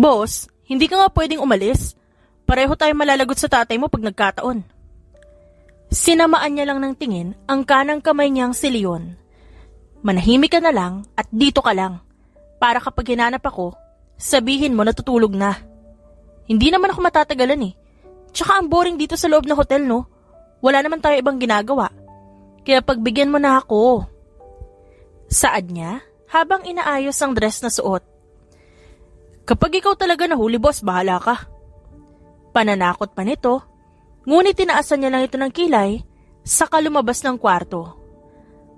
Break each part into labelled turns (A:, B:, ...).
A: Boss, hindi ka nga pwedeng umalis. Pareho tayo malalagot sa tatay mo pag nagkataon. Sinamaan niya lang ng tingin ang kanang kamay niyang si Leon. Manahimik ka na lang at dito ka lang. Para kapag hinanap ako, sabihin mo natutulog na. Hindi naman ako matatagalan eh. Tsaka ang boring dito sa loob ng hotel, no? Wala naman tayo ibang ginagawa. Kaya pagbigyan mo na ako. Saad niya habang inaayos ang dress na suot. Kapag ikaw talaga nahuli, boss, bahala ka. Pananakot pa nito, ngunit tinaasan niya lang ito ng kilay saka lumabas ng kwarto.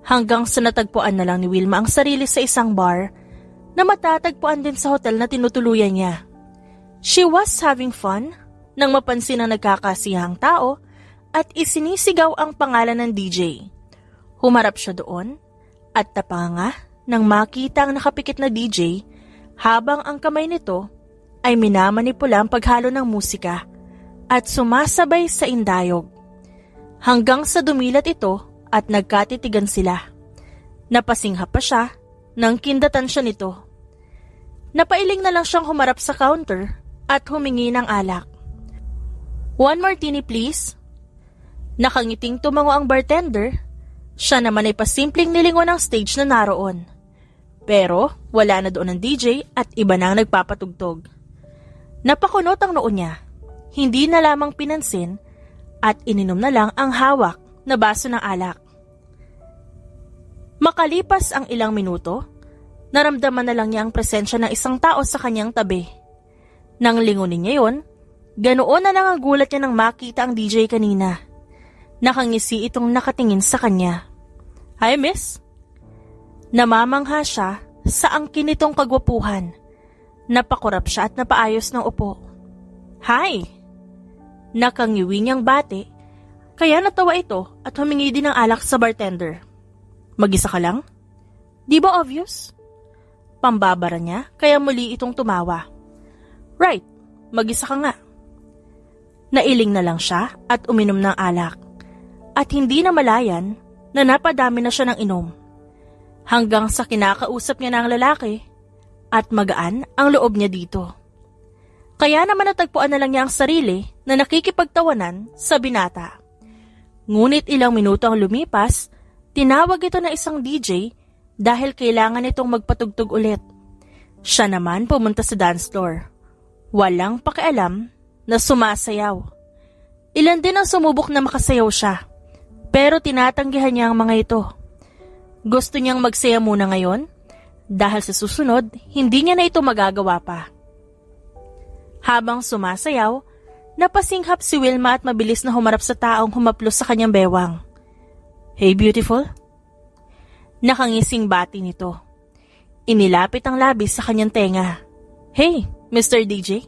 A: Hanggang sa natagpuan na lang ni Wilma ang sarili sa isang bar na matatagpuan din sa hotel na tinutuluyan niya. She was having fun nang mapansin ang nagkakasiyahang tao at isinisigaw ang pangalan ng DJ. Humarap siya doon at tapanga nang makita ang nakapikit na DJ habang ang kamay nito ay minamanipula ang paghalo ng musika at sumasabay sa indayog. Hanggang sa dumilat ito at nagkatitigan sila. Napasingha pa siya nang kindatan siya nito. Napailing na lang siyang humarap sa counter at humingi ng alak. "1 martini please." Nakangiting tumango ang bartender. Siya naman ay pasimpleng nilingon ng stage na naroon. Pero wala na doon ang DJ at iba na ang nagpapatugtog. Napakunot ang noo niya. Hindi na lamang pinansin at ininom na lang ang hawak na baso ng alak. Makalipas ang ilang minuto, naramdaman na lang niya ang presensya ng isang tao sa kanyang tabi. Nang lingunin niya yon, ganoon na lang ang gulat niya nang makita ang DJ kanina. Nakangisi itong nakatingin sa kanya. "Hi, miss?" Namamangha siya sa angkin nitong kagwapuhan. Napakurap siya at napaayos ng upo. "Hi!" Nakangiwi niyang bate, kaya natawa ito at humingi din ng alak sa bartender. "Mag-isa ka lang? Di ba obvious?" Pambabara niya, kaya muli itong tumawa. "Right, mag-isa ka nga." Nailing na lang siya at uminom ng alak. At hindi na malayan na napadami na siya ng inom. Hanggang sa kinakausap niya ng lalaki at magaan ang loob niya dito. Kaya naman natagpuan na lang niya ang sarili na nakikipagtawanan sa binata. Ngunit ilang minuto ang lumipas, tinawag ito na isang DJ dahil kailangan itong magpatugtog ulit. Siya naman pumunta sa dance floor. Walang pakialam na sumasayaw. Ilan din ang sumubok na makasayaw siya, pero tinatanggihan niya ang mga ito. Gusto niyang magsaya muna ngayon dahil sa susunod, hindi niya na ito magagawa pa. Habang sumasayaw, napasinghap si Wilma at mabilis na humarap sa taong humaplos sa kanyang bewang. "Hey, beautiful?" Nakangising bati nito. Inilapit ang labis sa kanyang tenga. "Hey, Mr. DJ?"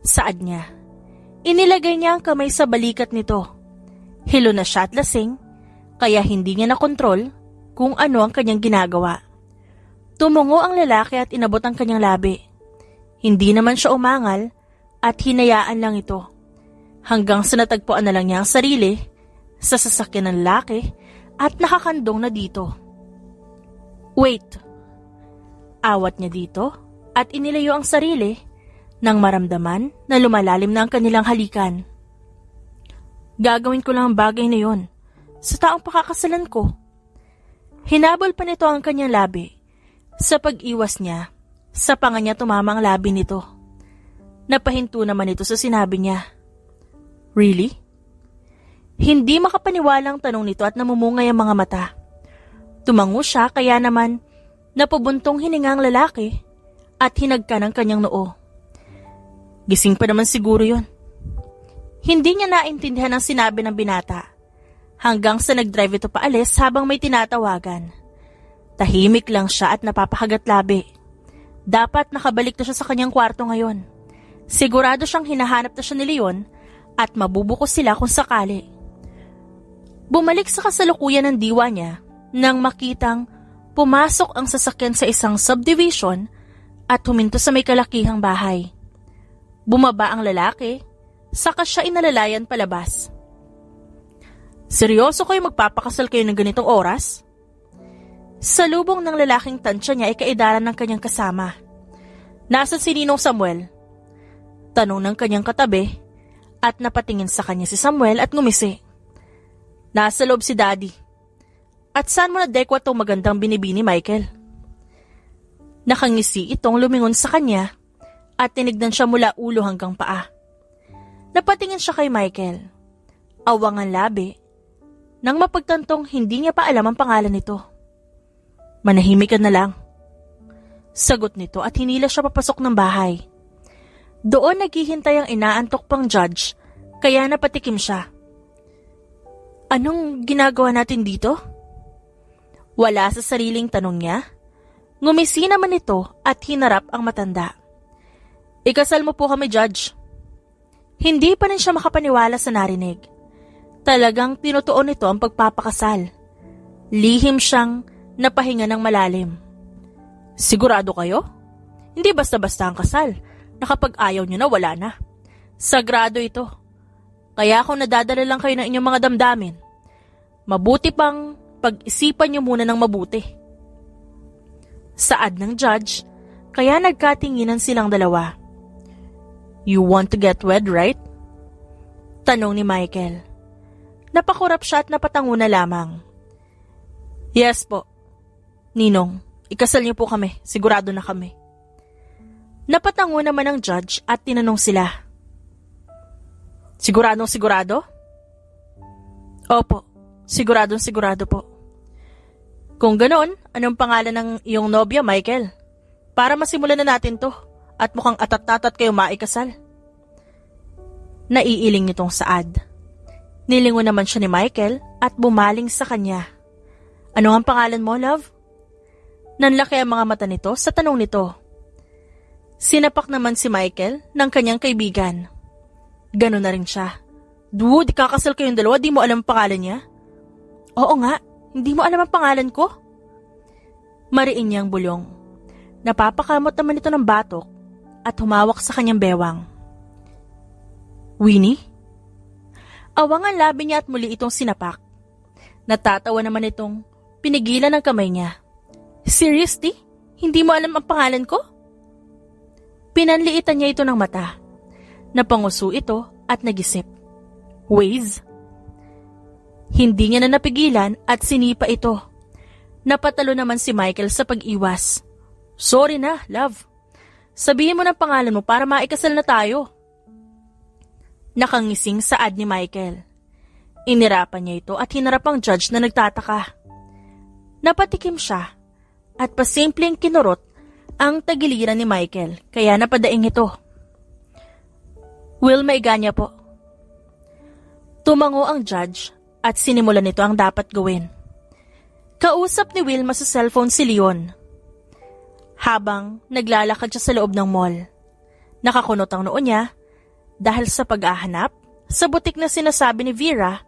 A: Saad niya. Inilagay niya ang kamay sa balikat nito. Hilo na siya at lasing, kaya hindi niya nakontrol kung ano ang kanyang ginagawa. Tumungo ang lalaki at inabot ang kanyang labi. Hindi naman siya umangal at hinayaan lang ito. Hanggang sa natagpuan na lang niya ang sarili sa sasakyan ng lalaki at nakakandong na dito. "Wait!" Awat niya dito at inilayo ang sarili nang maramdaman na lumalalim na ang kanilang halikan. "Gagawin ko lang ang bagay na yon sa taong pakakasalan ko." Hinabol pa nito ang kanyang labi. Sa pag-iwas niya, sa panga niya tumama ang labi nito. Napahinto naman ito sa sinabi niya. "Really?" Hindi makapaniwalang tanong nito at namumungay ang mga mata. Tumango siya kaya naman napubuntong hininga ang lalaki at hinagka ng kanyang noo. Gising pa naman siguro yon. Hindi niya naintindihan ang sinabi ng binata. Hanggang sa nag-drive ito paalis habang may tinatawagan. Tahimik lang siya at napapahagat labi. Dapat nakabalik na siya sa kanyang kwarto ngayon. Sigurado siyang hinahanap na siya ni Leon at mabubuko sila kung sakali. Bumalik sa kasalukuyan ng diwa niya nang makitang pumasok ang sasakyan sa isang subdivision at huminto sa may kalakihang bahay. Bumaba ang lalaki, saka siya inalalayan palabas. "Seryoso kayo magpapakasal kayo ng ganitong oras?" Sa lubong ng lalaking tansya niya ay kaidaran ng kanyang kasama. Nasa si Ninong Samuel? Tanong ng kanyang katabi at napatingin sa kanya si Samuel at ngumisi. Nasa loob si Daddy. At saan mo nadekwa tong magandang binibini, Michael? Nakangisi itong lumingon sa kanya at tinignan siya mula ulo hanggang paa. Napatingin siya kay Michael. Awang ang labi nang mapagtantong hindi niya pa alam ang pangalan nito. Manahimik ka na lang. Sagot nito at hinila siya papasok ng bahay. Doon naghihintay ang inaantok pang judge kaya napatikim siya. Anong ginagawa natin dito? Wala sa sariling tanong niya. Ngumisi naman ito at hinarap ang matanda. Ikasal mo po kami, Judge. Hindi pa rin siya makapaniwala sa narinig. Talagang tinutuon nito ang pagpapakasal. Lihim siyang napahinga ng malalim. Sigurado kayo? Hindi basta-basta ang kasal. Kapag ayaw nyo na, wala na. Sagrado ito. Kaya kung nadadala lang kayo ng inyong mga damdamin, mabuti pang pag-isipan nyo muna ng mabuti. Saad ng judge, kaya nagkatinginan silang dalawa. You want to get wed, right? Tanong ni Michael. Napakurap siya at napatango na lamang. Yes po. Ninong, ikasal niyo po kami. Sigurado na kami. Napatango naman ang judge at tinanong sila. Siguradong sigurado? Opo, sigurado po. Kung ganon, anong pangalan ng iyong nobya, Michael? Para masimulan na natin to at mukhang atat-tatat kayo maikasal. Naiiling nitong Saad. Nilingon naman siya ni Michael at bumaling sa kanya. Ano ang pangalan mo, love? Nanlaki ang mga mata nito sa tanong nito. Sinapak naman si Michael ng kanyang kaibigan. Ganon na rin siya. Dude, kakasal kayong dalawa, di mo alam ang pangalan niya? Oo nga, hindi mo alam ang pangalan ko? Mariin niyang bulong. Napapakamot naman ito ng batok at humawak sa kanyang bewang. Winnie? Awang ang labi niya at muli itong sinapak. Natatawa naman itong pinigilan ng kamay niya. Seriously? Hindi mo alam ang pangalan ko? Pinanliitan niya ito ng mata. Napanguso ito at nagisip. Waze? Hindi niya na napigilan at sinipa ito. Napatalo naman si Michael sa pag-iwas. Sorry na, love. Sabihin mo ng pangalan mo para maikasal na tayo. Nakangising Saad ni Michael. Inirapan niya ito at hinarap ang judge na nagtataka. Napatikim siya at pasimpleng kinurot ang tagiliran ni Michael kaya napadaing ito. Will Maiganya po. Tumango ang judge at sinimulan nito ang dapat gawin. Kausap ni Wilma sa cellphone si Leon. Habang naglalakad siya sa loob ng mall. Nakakunot ang noo niya dahil sa pag-ahanap sa butik na sinasabi ni Vera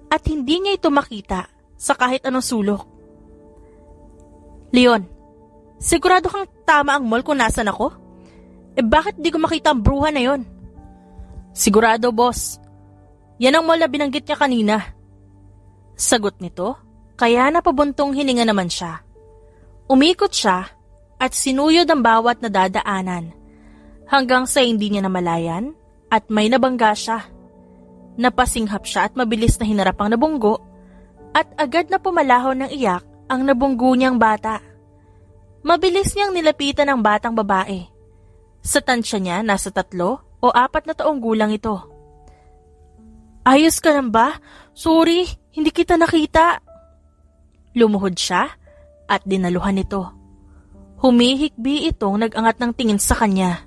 A: at hindi niya ito makita sa kahit anong sulok. Leon, sigurado kang tama ang mall kung nasan ako? Bakit di ko makita ang bruha na yon? Sigurado, boss. Yan ang mall na binanggit niya kanina. Sagot nito, kaya napabuntong hininga naman siya. Umikot siya at sinuyod ang bawat nadadaanan hanggang sa hindi niya namalayan at may nabangga siya. Napasinghap siya at mabilis na hinarap ang nabunggo at agad na pumalaho ng iyak ang nabunggo niyang bata. Mabilis niyang nilapitan ang batang babae. Sa tansya niya, nasa 3 o 4 na taong gulang ito. Ayos ka lang ba? Sorry, hindi kita nakita. Lumuhod siya at dinaluhan ito. Humihikbi itong nag-angat ng tingin sa kanya.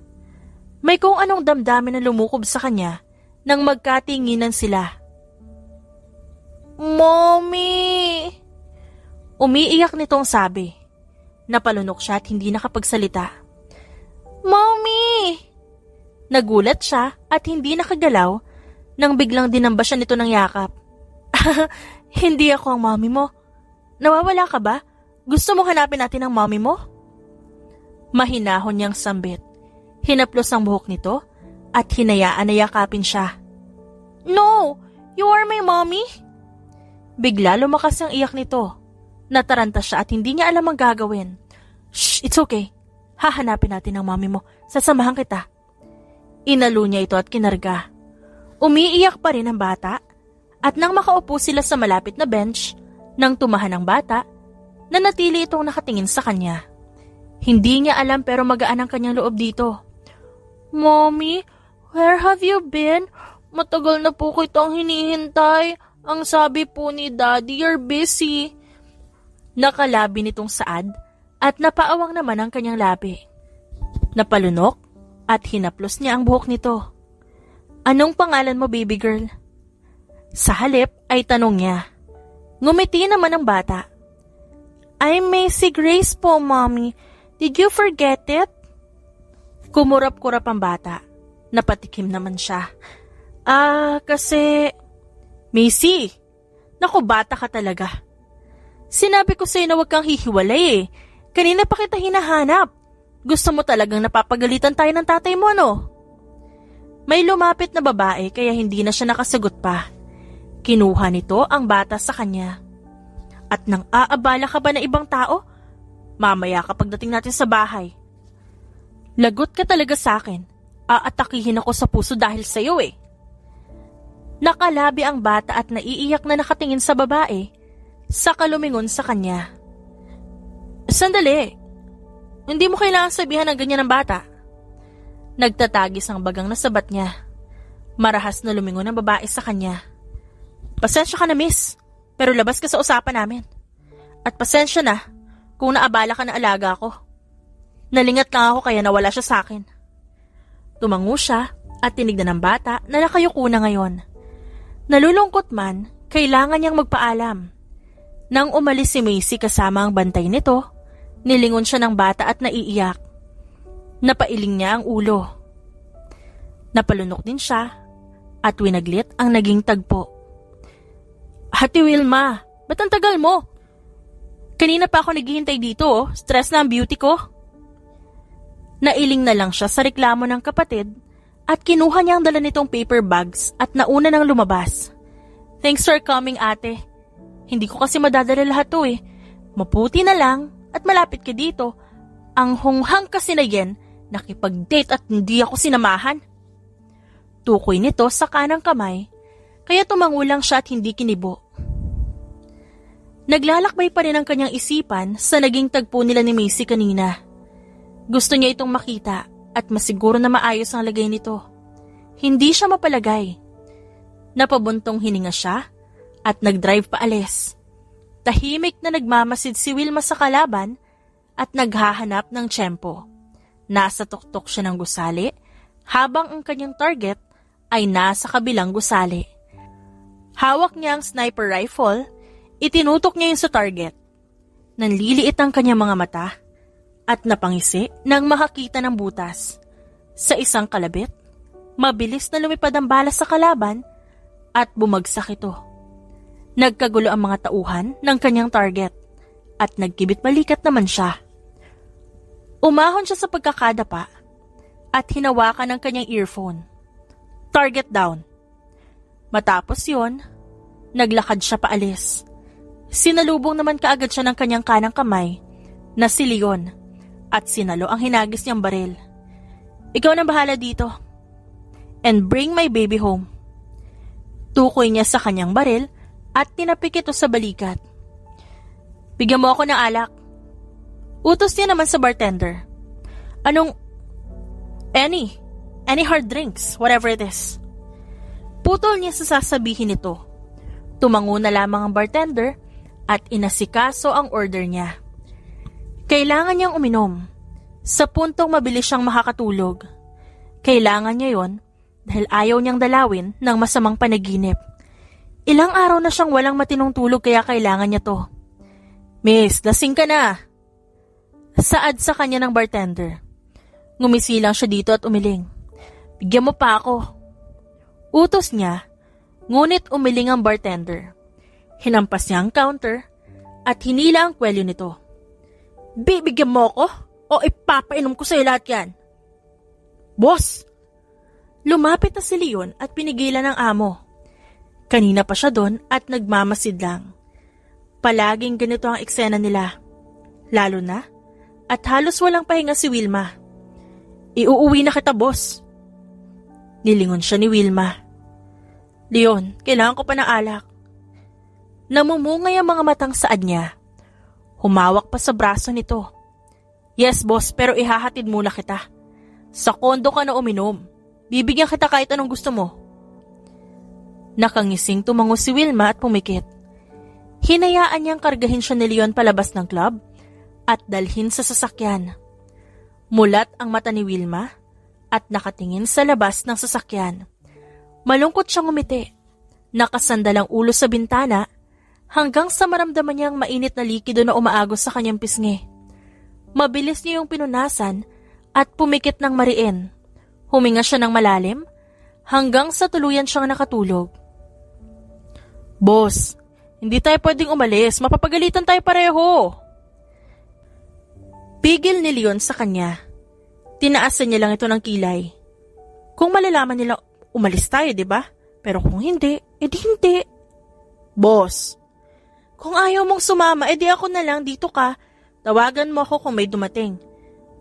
A: May kung anong damdamin na lumukob sa kanya nang magkatinginan sila. Mommy! Umiiyak nitong sabi. Napalunok siya at hindi nakapagsalita. Mommy! Nagulat siya at hindi nakagalaw nang biglang dinamba siya nito ng yakap. Hindi ako ang mommy mo. Nawawala ka ba? Gusto mo hanapin natin ang mommy mo? Mahinahon niyang sambit. Hinaplos ang buhok nito at hinayaan na yakapin siya. No! You are my mommy? Bigla lumakas ang iyak nito. Nataranta siya at hindi niya alam ang gagawin. Shh! It's okay. Hahanapin natin ang mami mo. Sasamahan kita. Inalo niya ito at kinarga. Umiiyak pa rin ang bata at nang makaupo sila sa malapit na bench, nang tumahan ang bata, nanatili itong nakatingin sa kanya. Hindi niya alam pero magaan ang kanyang loob dito. Mommy, where have you been? Matagal na po kitang hinihintay. Ang sabi po ni Daddy, you're busy. Nakalabi nitong Saad at napaawang naman ang kanyang labi. Napalunok at hinaplos niya ang buhok nito. Anong pangalan mo, baby girl? Sa halip ay tanong niya. Ngumiti naman ang bata. I'm Macy Grace po, Mommy. Did you forget it? Kumurap-kurap ang bata. Napatikim naman siya. Kasi... Macy, naku bata ka talaga. Sinabi ko sa'yo na huwag kang hihiwalay eh. Kanina pa kita hinahanap. Gusto mo talagang napapagalitan tayo ng tatay mo, no? May lumapit na babae kaya hindi na siya nakasagot pa. Kinuha nito ang bata sa kanya. At nang aabala ka ba na ibang tao, mamaya kapag dating natin sa bahay. Lagot ka talaga sa akin. Aatakihin ako sa puso dahil sa'yo eh. Nakalabi ang bata at naiiyak na nakatingin sa babae, saka lumingon sa kanya. Sandali, hindi mo kailangan sabihan ng ganyan ng bata. Nagtatagis ang bagang nasabat niya. Marahas na lumingon ang babae sa kanya. Pasensya ka na miss, pero labas ka sa usapan namin. At pasensya na kung naabala ka na alaga ko. Nalingat lang ako kaya nawala siya sa akin. Tumango siya at tinignan ng bata na nakayuko na ngayon. Nalulungkot man, kailangan niyang magpaalam. Nang umalis si Macy kasama ang bantay nito, nilingon siya ng bata at naiiyak. Napailing niya ang ulo. Napalunok din siya at winaglit ang naging tagpo. Ate Wilma, ba't ang tagal mo? Kanina pa ako naghihintay dito, oh. Stress na ang beauty ko. Nailing na lang siya sa reklamo ng kapatid at kinuha niya ang dala nitong paper bags at nauna nang lumabas. Thanks for coming, ate. Hindi ko kasi madadala lahat to eh. Maputi na lang at malapit ka dito. Ang hunghang kasi na yan, nakipag-date at hindi ako sinamahan. Tukoy nito sa kanang kamay, kaya tumango lang siya at hindi kinibo. Naglalakbay pa rin ang kanyang isipan sa naging tagpo nila ni Macy kanina. Gusto niya itong makita at masiguro na maayos ang lagay nito. Hindi siya mapalagay. Napabuntong hininga siya at nagdrive paalis. Tahimik na nagmamasid si Wilma sa kalaban at naghahanap ng tiyempo. Nasa tuktok siya ng gusali habang ang kanyang target ay nasa kabilang gusali. Hawak niya ang sniper rifle, itinutok niya yun sa target. Nanliliit ang kanyang mga mata at napangisi nang makakita ng butas. Sa isang kalabit, mabilis na lumipad ang bala sa kalaban at bumagsak ito. Nagkagulo ang mga tauhan ng kanyang target at nagkibit-balikat naman siya. Umahon siya sa pagkakadapa at hinawakan ang kanyang earphone. Target down. Matapos yon, naglakad siya paalis. Sinalubong naman kaagad siya ng kanyang kanang kamay na si Leon at sinalo ang hinagis niyang baril. Ikaw nang bahala dito. And bring my baby home. Tukoy niya sa kanyang baril at tinapik ito sa balikat. Bigyan mo ako ng alak. Utos niya naman sa bartender. Anong... Any hard drinks, whatever it is. Putol niya sa sasabihin nito. Tumango na lamang ang bartender at inasikaso ang order niya. Kailangan niyang uminom. Sa puntong mabilis siyang makakatulog. Kailangan niya yon dahil ayaw niyang dalawin ng masamang panaginip. Ilang araw na siyang walang matinong tulog kaya kailangan niya to. Miss, lasing ka na. Saad sa kanya ng bartender. Ngumisi lang siya dito at umiling. Bigyan mo pa ako. Utos niya, ngunit umiling ang bartender. Hinampas niya ang counter at hinila ang kwelyo nito. Bibigyan mo ako o ipapainom ko sa'yo lahat yan? Boss! Lumapit na si Leon at pinigilan ng amo. Kanina pa siya doon at nagmamasid lang. Palaging ganito ang eksena nila. Lalo na at halos walang pahinga si Wilma. Iuuwi na kita, boss. Nilingon siya ni Wilma. Leon, kailangan ko pa ng alak. Namumungay ang mga matang saad niya. Humawak pa sa braso nito. Yes, boss, pero ihahatid muna kita. Sa kondo ka na uminom. Bibigyan kita kahit anong gusto mo. Nakangising tumango si Wilma at pumikit. Hinayaan niyang kargahin siya ni Leon palabas ng club at dalhin sa sasakyan. Mulat ang mata ni Wilma at nakatingin sa labas ng sasakyan. Malungkot siyang umiti. Nakasandal ang ulo sa bintana hanggang sa maramdaman niyang mainit na likido na umaagos sa kanyang pisngi. Mabilis niya yung pinunasan at pumikit ng mariin. Huminga siya ng malalim hanggang sa tuluyan siyang nakatulog. Boss, hindi tayo pwedeng umalis. Mapapagalitan tayo pareho. Pigil ni Leon sa kanya. Tinaasan niya lang ito ng kilay. Kung malalaman nila, umalis tayo, di ba? Pero kung hindi, edi hindi. Boss, kung ayaw mong sumama, edi ako na lang, dito ka. Tawagan mo ako kung may dumating.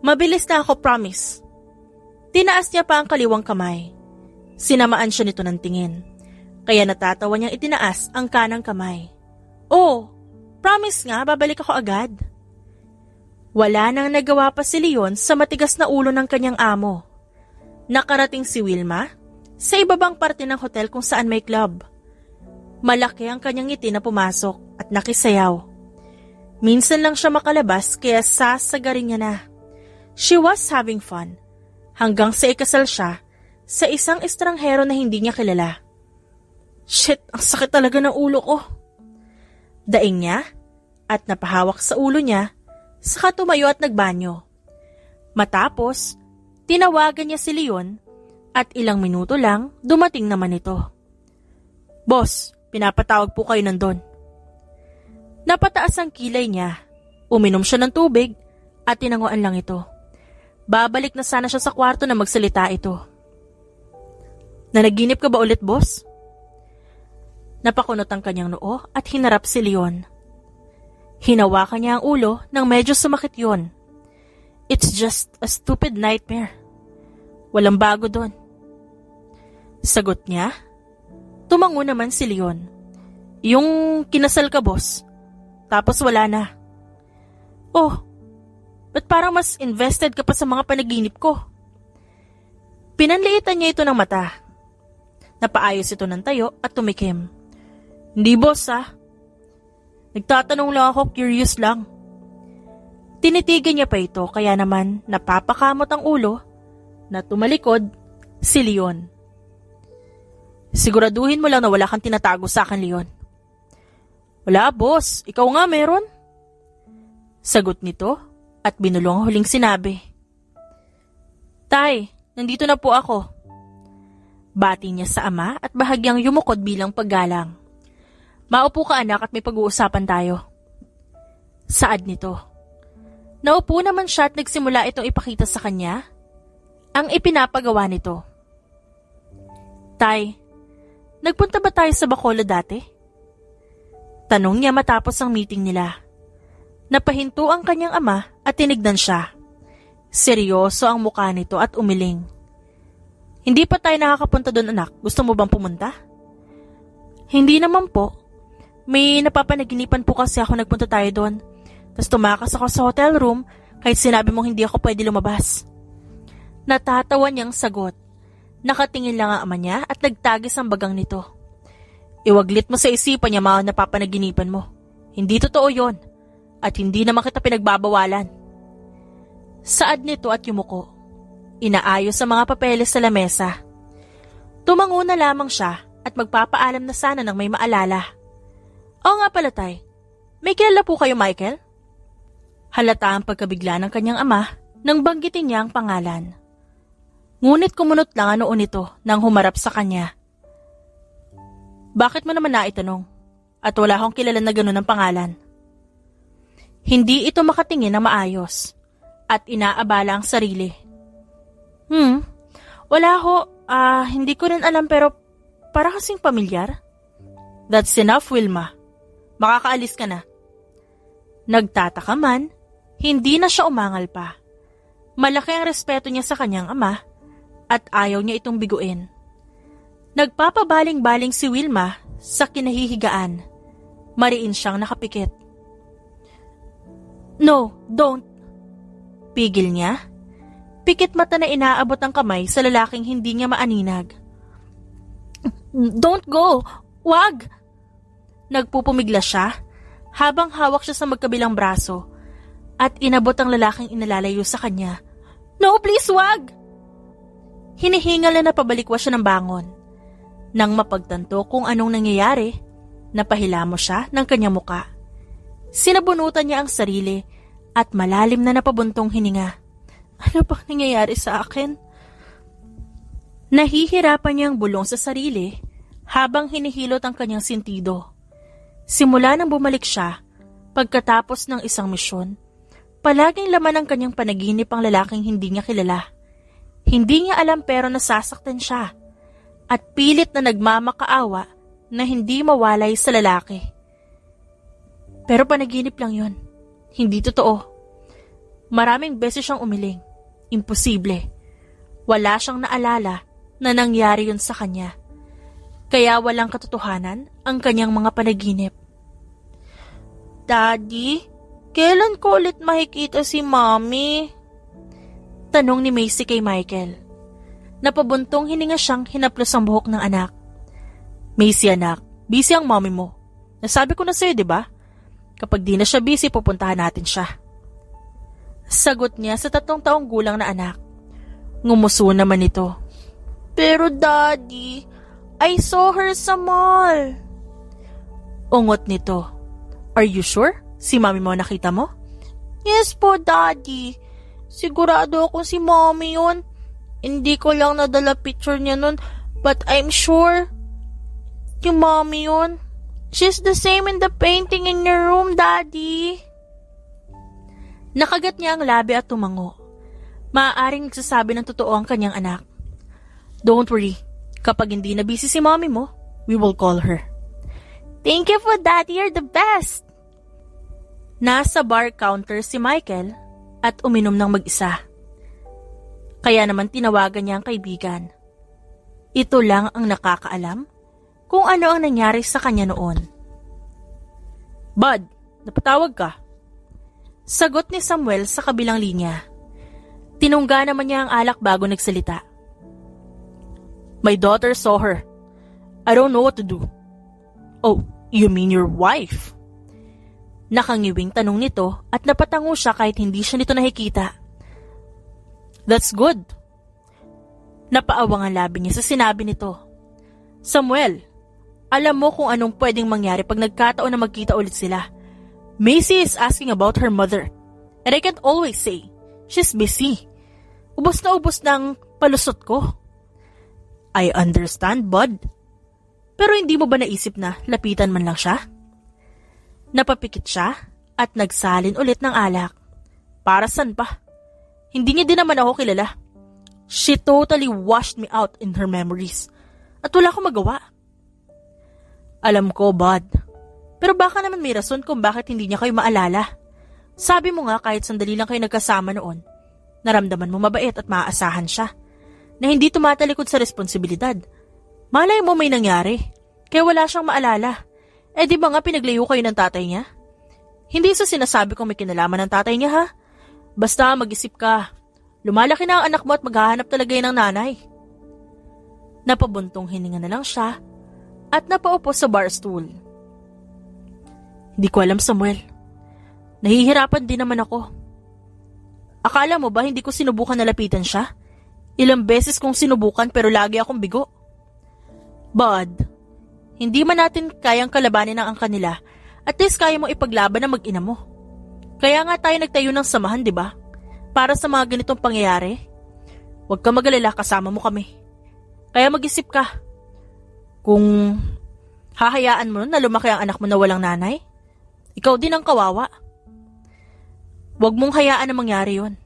A: Mabilis na ako, promise. Tinaas niya pa ang kaliwang kamay. Sinamaan siya nito ng tingin. Kaya natatawa niyang itinaas ang kanang kamay. Oh, promise nga, babalik ako agad. Wala nang nagawa pa si Leon sa matigas na ulo ng kanyang amo. Nakarating si Wilma sa ibabang parte ng hotel kung saan may club. Malaki ang kanyang ngiti na pumasok at nakisayaw. Minsan lang siya makalabas kaya sasagarin niya na. She was having fun hanggang sa ikasal siya sa isang estranghero na hindi niya kilala. Shit, ang sakit talaga ng ulo ko. Daing niya at napahawak sa ulo niya. Saka tumayo at nagbanyo. Matapos, tinawagan niya si Leon at ilang minuto lang dumating naman ito. Boss, pinapatawag po kayo nandun. Napataas ang kilay niya. Uminom siya ng tubig at tinanguan lang ito. Babalik na sana siya sa kwarto na magsalita ito. Nanaginip ka ba ulit, boss? Napakunot ang kanyang noo at hinarap si Leon. Hinawakan niya ang ulo nang medyo sumakit yon. It's just a stupid nightmare. Walang bago doon. Sagot niya. Tumango naman si Leon. Yung kinasal ka, boss. Tapos wala na. Oh, ba't parang mas invested ka pa sa mga panaginip ko? Pinanliitan niya ito ng mata. Napaayos ito ng tayo at tumikim. Hindi, boss, Nagtatanong lang ako, curious lang. Tinitigan niya pa ito kaya naman napapakamot ang ulo na tumalikod si Leon. Siguraduhin mo lang na wala kang tinatago sa akin, Leon. Wala, boss. Ikaw nga meron. Sagot nito at binulong ang huling sinabi. Tay, nandito na po ako. Bati niya sa ama at bahagyang yumukod bilang paggalang. Maupo ka, anak, at may pag-uusapan tayo. Saad nito. Naupo naman siya at nagsimula itong ipakita sa kanya ang ipinapagawa nito. Tay, nagpunta ba tayo sa Bacolod dati? Tanong niya matapos ang meeting nila. Napahinto ang kanyang ama at tinignan siya. Seryoso ang mukha nito at umiling. Hindi pa tayo nakakapunta doon, anak. Gusto mo bang pumunta? Hindi naman po. May napapanaginipan po kasi ako nagpunta tayo doon. Tapos tumakas ako sa hotel room kahit sinabi mong hindi ako pwede lumabas. Natatawa niyang sagot. Nakatingin lang ang ama niya at nagtagis ang bagang nito. Iwaglit mo sa isipan niya mga napapanaginipan mo. Hindi totoo yon at hindi naman kita pinagbabawalan. Saad nito at yumuko. Inaayos ang mga papeles sa lamesa. Tumango na lamang siya at magpapaalam na sana nang may maalala. Oo nga pala, tay. May kilala po kayo, Michael? Halata ang pagkabigla ng kanyang ama nang banggitin niya ang pangalan. Ngunit kumunot lang ang noon ito nang humarap sa kanya. Bakit mo naman naitanong? At wala akong kilala na gano'n ang pangalan. Hindi ito makatingin na maayos at inaabala ang sarili. Wala ho. Hindi ko rin alam pero para kasing pamilyar. That's enough, Wilma. Makakaalis ka na. Nagtataka man, Hindi na siya umangal pa. Malaki ang respeto niya sa kanyang ama at ayaw niya itong biguin. Nagpapabaling-baling si Wilma sa kinahihigaan. Mariin siyang nakapikit. No, don't. Pigil niya. Pikit mata na inaabot ang kamay sa lalaking hindi niya maaninag. Don't go! Wag! Nagpupumigla siya habang hawak siya sa magkabilang braso at inabot ang lalaking inalalayo sa kanya. No, please, wag! Hinihingal na napabalikwas siya ng bangon. Nang mapagtanto kung anong nangyayari, napahilamo siya ng kanyang muka. Sinabunutan niya ang sarili at malalim na napabuntong hininga. Ano bang nangyayari sa akin? Nahihirapan niyang bulong sa sarili habang hinihilot ang kanyang sentido. Simula nang bumalik siya, pagkatapos ng isang misyon, palaging laman ng kanyang panaginip ang lalaking hindi niya kilala. Hindi niya alam pero nasasaktan siya at pilit na nagmamakaawa na hindi mawalay sa lalaki. Pero panaginip lang yun. Hindi totoo. Maraming beses siyang umiling. Imposible. Wala siyang naalala na nangyari yun sa kanya. Kaya walang katotohanan ang kanyang mga panaginip. Daddy, kailan ko ulit makikita si Mommy? Tanong ni Macy kay Michael. Napabuntong hininga siyang hinaplos ang buhok ng anak. Macy anak, busy ang mommy mo. Nasabi ko na sa'yo, di ba? Kapag di na siya busy, pupuntahan natin siya. Sagot niya sa 3 taong gulang na anak. Ngumuso naman ito. Pero Daddy, I saw her sa mall. Ungot nito. Are you sure? Si Mommy mo nakita mo? Yes po, Daddy. Sigurado akong si Mommy yun. Hindi ko lang nadala picture niya nun, but I'm sure yung Mommy yun. She's the same in the painting in your room, Daddy. Nakagat niya ang labi at tumango. Maaaring nagsasabi ng totoo ang kanyang anak. Don't worry. Kapag hindi na busy si Mommy mo, we will call her. Thank you for that. You're the best. Nasa bar counter si Michael at uminom ng mag-isa. Kaya naman tinawagan niya ang kaibigan. Ito lang ang nakakaalam kung ano ang nangyari sa kanya noon. Bud, napatawag ka? Sagot ni Samuel sa kabilang linya. Tinungga naman niya ang alak bago nagsalita. My daughter saw her. I don't know what to do. Oh, you mean your wife? Nakangiwing tanong nito at napatango siya kahit hindi siya nito nakikita. That's good. Napaawang ang labi niya sa sinabi nito. Samuel, alam mo kung anong pwedeng mangyari pag nagkataon na magkita ulit sila. Macy is asking about her mother. And I can't always say, she's busy. Ubos na ang palusot ko. I understand, bud. Pero hindi mo ba naisip na lapitan man lang siya? Napapikit siya at nagsalin ulit ng alak. Para saan pa? Hindi niya din naman ako kilala. She totally washed me out in her memories. At wala akong magawa. Alam ko, bud. Pero baka naman may rason kung bakit hindi niya kayo maalala. Sabi mo nga kahit sandali lang kayo nagkasama noon, naramdaman mo mabait at maaasahan siya. Na hindi tumatalikod sa responsibilidad. Malay mo may nangyari. Kaya wala siyang maalala. Eh di ba nga pinaglayo kayo ng tatay niya? Hindi sa sinasabi kong may kinalaman ng tatay niya ha. Basta mag-isip ka. Lumalaki na ang anak mo at maghahanap talaga yun ng nanay. Napabuntong hininga na lang siya at napaupo sa bar stool. Hindi ko alam, Samuel. Nahihirapan din naman ako. Akala mo ba hindi ko sinubukan na lapitan siya? Ilang beses kong sinubukan pero lagi akong bigo. Bud, hindi man natin kayang kalabanin ang angkan nila, at least kaya mo ipaglaban na mag-ina mo. Kaya nga tayo nagtayo ng samahan, di ba? Para sa mga ganitong pangyayari. Huwag ka mag-alala, kasama mo kami. Kaya mag-isip ka. Kung hahayaan mo na lumaki ang anak mo na walang nanay, ikaw din ang kawawa. Huwag mong hayaan na mangyari yun.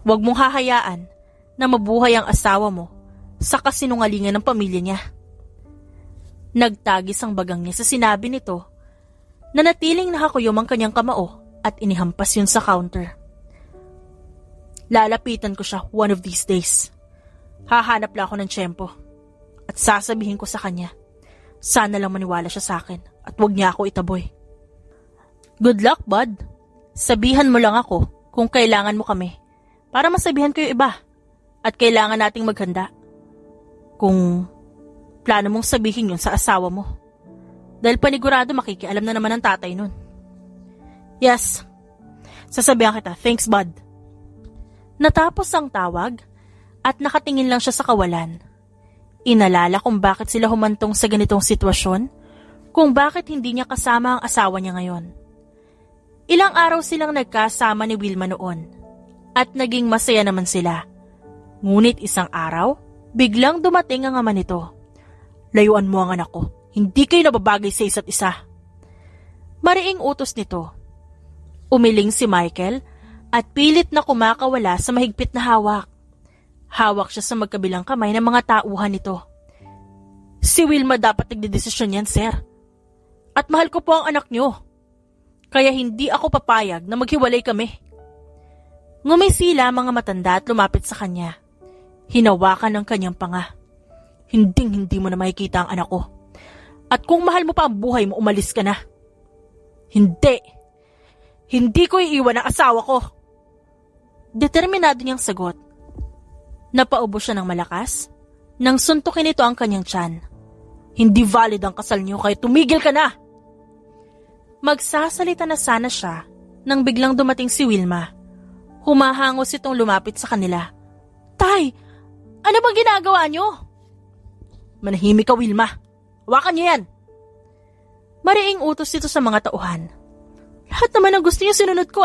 A: Huwag mong hahayaan na mabuhay ang asawa mo sa kasinungalingan ng pamilya niya. Nagtagis ang bagang niya sa sinabi nito. Nanatiling nakakuyom ang kanyang kamao at inihampas yun sa counter. Lalapitan ko siya one of these days. Hahanap lang ako ng tiyempo at sasabihin ko sa kanya, sana lang maniwala siya sa akin at huwag niya ako itaboy. Good luck, bud. Sabihan mo lang ako kung kailangan mo kami para masabihan ko yung iba at kailangan nating maghanda. Kung plano mong sabihin yun sa asawa mo. Dahil panigurado makikialam na naman ang tatay nun. Yes, sasabihan kita. Thanks, bud. Natapos ang tawag at nakatingin lang siya sa kawalan. Inalala kung bakit sila humantong sa ganitong sitwasyon, kung bakit hindi niya kasama ang asawa niya ngayon. Ilang araw silang nagkasama ni Wilma noon at naging masaya naman sila. Ngunit isang araw, biglang dumating ang ama nito. Layuan mo ang anak ko, hindi kayo nababagay sa isa't isa. Mariing utos nito. Umiling si Michael at pilit na kumakawala sa mahigpit na hawak. Hawak siya sa magkabilang kamay ng mga tauhan nito. Si Wilma dapat nagdedesisyon yan, sir. At mahal ko po ang anak niyo. Kaya hindi ako papayag na maghiwalay kami. Ngumisila mga matanda at lumapit sa kanya. Hinawakan ng kanyang panga. Hindi mo na makikita ang anak ko. At kung mahal mo pa ang buhay mo, umalis ka na. Hindi ko iiwan ang asawa ko. Determinado niyang sagot. Napaubo siya ng malakas nang suntukin nito ang kanyang tiyan. Hindi valid ang kasal niyo kaya tumigil ka na. Magsasalita na sana siya nang biglang dumating si Wilma. Humahangos itong lumapit sa kanila. Tay, ano bang ginagawa niyo? Manahimik ka, Wilma. Hawakan niyo yan. Mariing utos ito sa mga tauhan. Lahat naman ang gusto niyo sinunod ko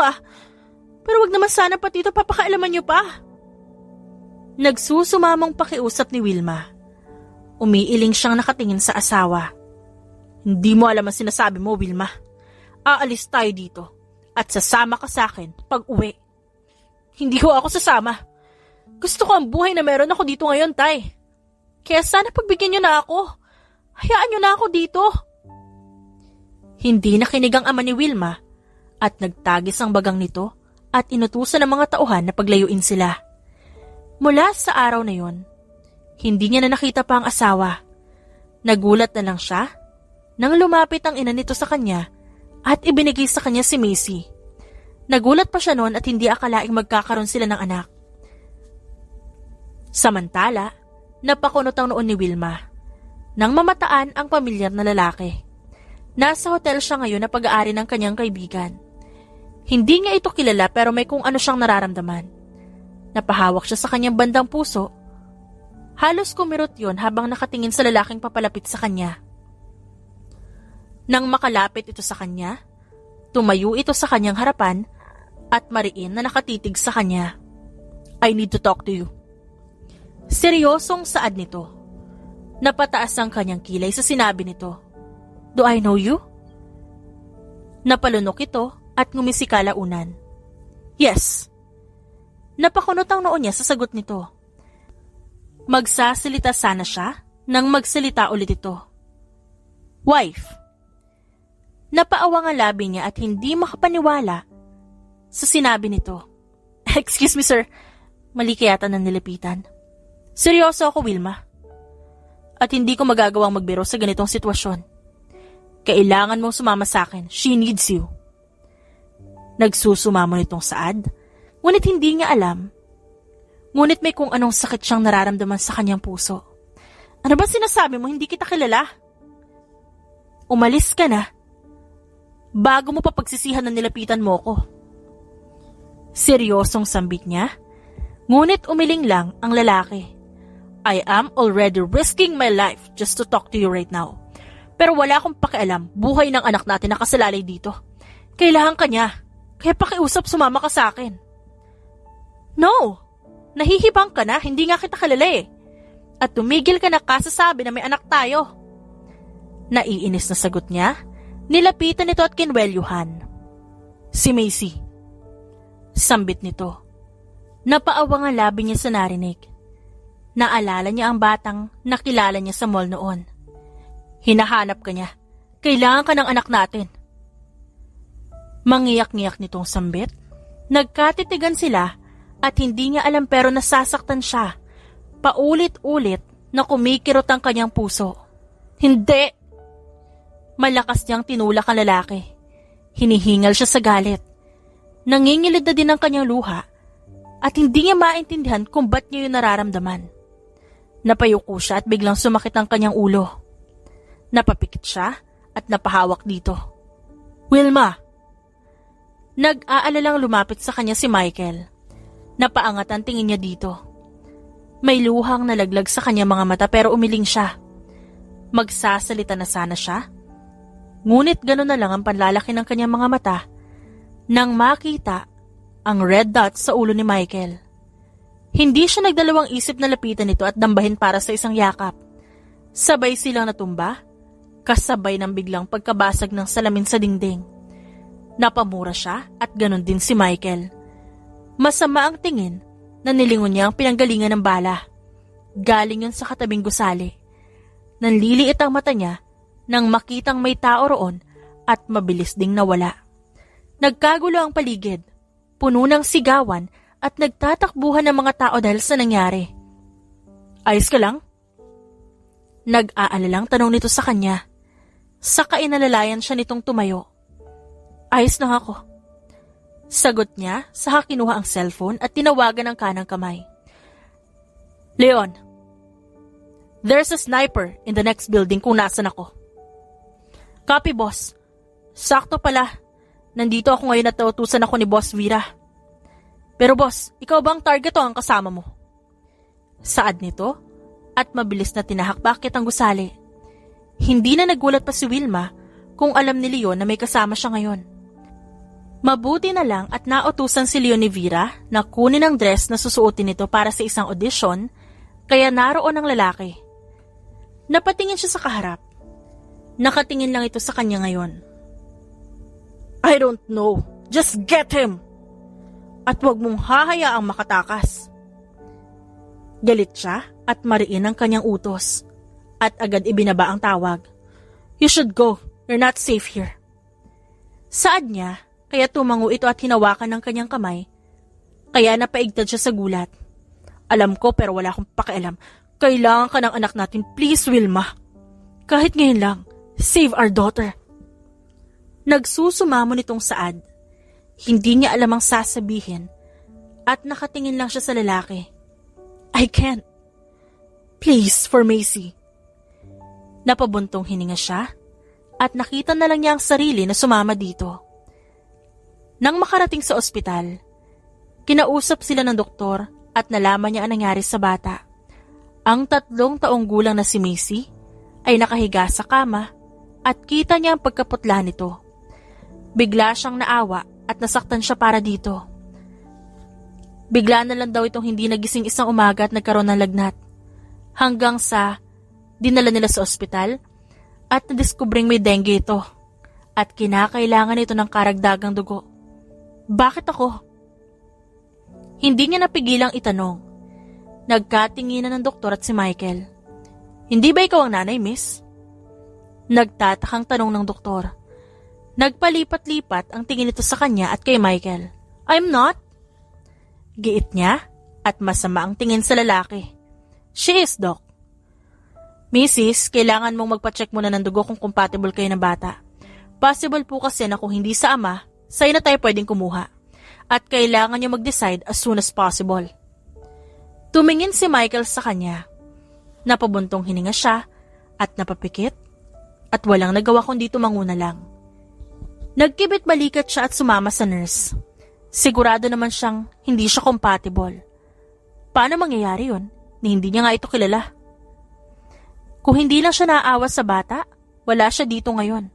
A: Pero wag naman sana pati ito papakaalaman niyo pa. Nagsusumamong pakiusap ni Wilma. Umiiling siyang nakatingin sa asawa. Hindi mo alam ang sinasabi mo, Wilma. Aalis tayo dito at sasama ka sa akin pag uwi. Hindi ko ako sasama. Gusto ko ang buhay na meron ako dito ngayon, tay. Kaya sana pagbigyan niyo na ako. Hayaan niyo na ako dito. Hindi nakinig ang ama ni Wilma at nagtagis ang bagang nito at inutusan ng mga tauhan na paglayuin sila. Mula sa araw na yon, hindi niya na nakita pa ang asawa. Nagulat na lang siya nang lumapit ang ina nito sa kanya at ibinigay sa kanya si Macy. Nagulat pa siya noon at hindi akalaing magkakaroon sila ng anak. Samantala, napakunot ang noon ni Wilma nang mamataan ang pamilyar na lalaki. Nasa hotel siya ngayon na pag-aari ng kanyang kaibigan. Hindi niya ito kilala pero may kung ano siyang nararamdaman. Napahawak siya sa kanyang bandang puso. Halos kumirot yun habang nakatingin sa lalaking papalapit sa kanya. Nang makalapit ito sa kanya, tumayo ito sa kanyang harapan at mariin na nakatitig sa kanya. I need to talk to you. Seryosong saad nito. Napataas ang kanyang kilay sa sinabi nito. Do I know you? Napalunok ito at ngumisi kalaunan. Yes. Napakunot ang noo niya sa sagot nito. Magsasalita sana siya nang magsalita ulit ito. Wife. Napaawang ang labi niya at hindi makapaniwala sa sinabi nito. Excuse me, sir. Mali kayata ng nilipitan. Seryoso ako, Wilma. At hindi ko magagawang magbiro sa ganitong sitwasyon. Kailangan mong sumama sa akin. She needs you. Nagsusumamo nitong saad, ngunit hindi niya alam. Ngunit may kung anong sakit siyang nararamdaman sa kanyang puso. Ano ba sinasabi mo? Hindi kita kilala? Umalis ka na bago mo pa pagsisihan na nilapitan mo ko. Seryosong sambit niya, ngunit umiling lang ang lalaki. I am already risking my life just to talk to you right now. Pero wala akong pakialam, buhay ng anak natin nakasalalay dito. Kailangan ka niya, kaya pakiusap sumama ka sa akin. No, nahihibang ka na, hindi nga kita kilala eh. At tumigil ka na kasasabi na may anak tayo. Naiinis na sagot niya, nilapitan nito at kinwelyuhan. Si Macy. Sambit nito. Napaawang ang labi niya sa narinig. Naalala niya ang batang nakilala niya sa mall noon. Hinahanap ka niya. Kailangan ka ng anak natin. Mangiyak-ngiyak nitong sambit. Nagkatitigan sila at hindi niya alam pero nasasaktan siya. Paulit-ulit na kumikirot ang kanyang puso. Hindi! Malakas niyang tinulak ang lalaki. Hinihingal siya sa galit. Nangingilid na din ang kanyang luha at hindi niya maintindihan kung ba't niya yun nararamdaman. Napayuko siya at biglang sumakit ang kanyang ulo. Napapikit siya at napahawak dito. Wilma! Nag-aalalang lumapit sa kanya si Michael. Napaangat ang tingin niya dito. May luhang nalaglag sa kanya mga mata pero umiling siya. Magsasalita na sana siya. Ngunit gano'n na lang ang panlalaki ng kanyang mga mata nang makita ang red dot sa ulo ni Michael. Hindi siya nagdalawang isip na lapitan ito at dambahin para sa isang yakap. Sabay silang natumba, kasabay ng biglang pagkabasag ng salamin sa dingding. Napamura siya at ganon din si Michael. Masama ang tingin na nilingon niya ang pinanggalingan ng bala. Galing yun sa katabing gusali. Nanliliit ang mata niya nang makitang may tao roon at mabilis ding nawala. Nagkagulo ang paligid, puno ng sigawan at nagtatakbuhan ng mga tao dahil sa nangyari. Ayos ka lang? Nag-aalalang tanong nito sa kanya. Saka inalalayan siya nitong tumayo. Ayos lang ako. Sagot niya, saka kinuha ang cellphone at tinawagan ang kanang kamay. Leon, there's a sniper in the next building kung nasan ako. Copy, boss. Sakto pala. Nandito ako ngayon at nautusan ako ni Boss Vira. Pero boss, ikaw ba ang target o ang kasama mo? Saad nito at mabilis na tinahakbakit ang gusali. Hindi na nagulat pa si Wilma kung alam ni Leon na may kasama siya ngayon. Mabuti na lang at nautusan si Leon ni Vira na kunin ang dress na susuotin nito para sa isang audition, kaya naroon ang lalaki. Napatingin siya sa kaharap. Nakatingin lang ito sa kanya ngayon. I don't know. Just get him! At huwag mong hahayaang makatakas. Galit siya at mariin ang kanyang utos. At agad ibinaba ang tawag. You should go. You're not safe here. Saad niya, kaya tumango ito at hinawakan ng kanyang kamay. Kaya napaigtad siya sa gulat. Alam ko pero wala akong pakialam. Kailangan ka ng anak natin. Please, Wilma. Kahit ngayon lang. Save our daughter. Nagsusumamo nitong Saad. Hindi niya alam ang sasabihin at nakatingin lang siya sa lalaki. I can't. Please, for Macy. Napabuntong hininga siya at nakita na lang niya ang sarili na sumama dito. Nang makarating sa ospital, kinausap sila ng doktor at nalaman niya ang nangyari sa bata. Ang 3 taong gulang na si Macy ay nakahiga sa kama at kita niya ang pagkaputla nito. Bigla siyang naawa at nasaktan siya para dito. Bigla na lang daw itong hindi nagising isang umaga at nagkaroon ng lagnat. Hanggang sa dinala nila sa ospital at nadiskubring may dengue ito at kinakailangan ito ng karagdagang dugo. Bakit ako? Hindi niya napigilang itanong. Nagkatinginan ng doktor at si Michael. Hindi ba ikaw ang nanay, miss? Nagtatakang tanong ng doktor. Nagpalipat-lipat ang tingin nito sa kanya at kay Michael. I'm not. Giit niya at masama ang tingin sa lalaki. She is, doc. Mrs., kailangan mong magpa-check muna ng dugo kung compatible kayo ng bata. Possible po kasi na kung hindi sa ama, sa'yo na tayo pwedeng kumuha. At kailangan niyo mag-decide as soon as possible. Tumingin si Michael sa kanya. Napabuntong hininga siya at napapikit at walang nagawa kundi tumanguna lang. Nagkibit balikat siya at sumama sa nurse. Sigurado naman siyang hindi siya compatible. Paano mangyayari yun? Ni hindi niya nga ito kilala. Kung hindi lang siya naaawa sa bata, wala siya dito ngayon.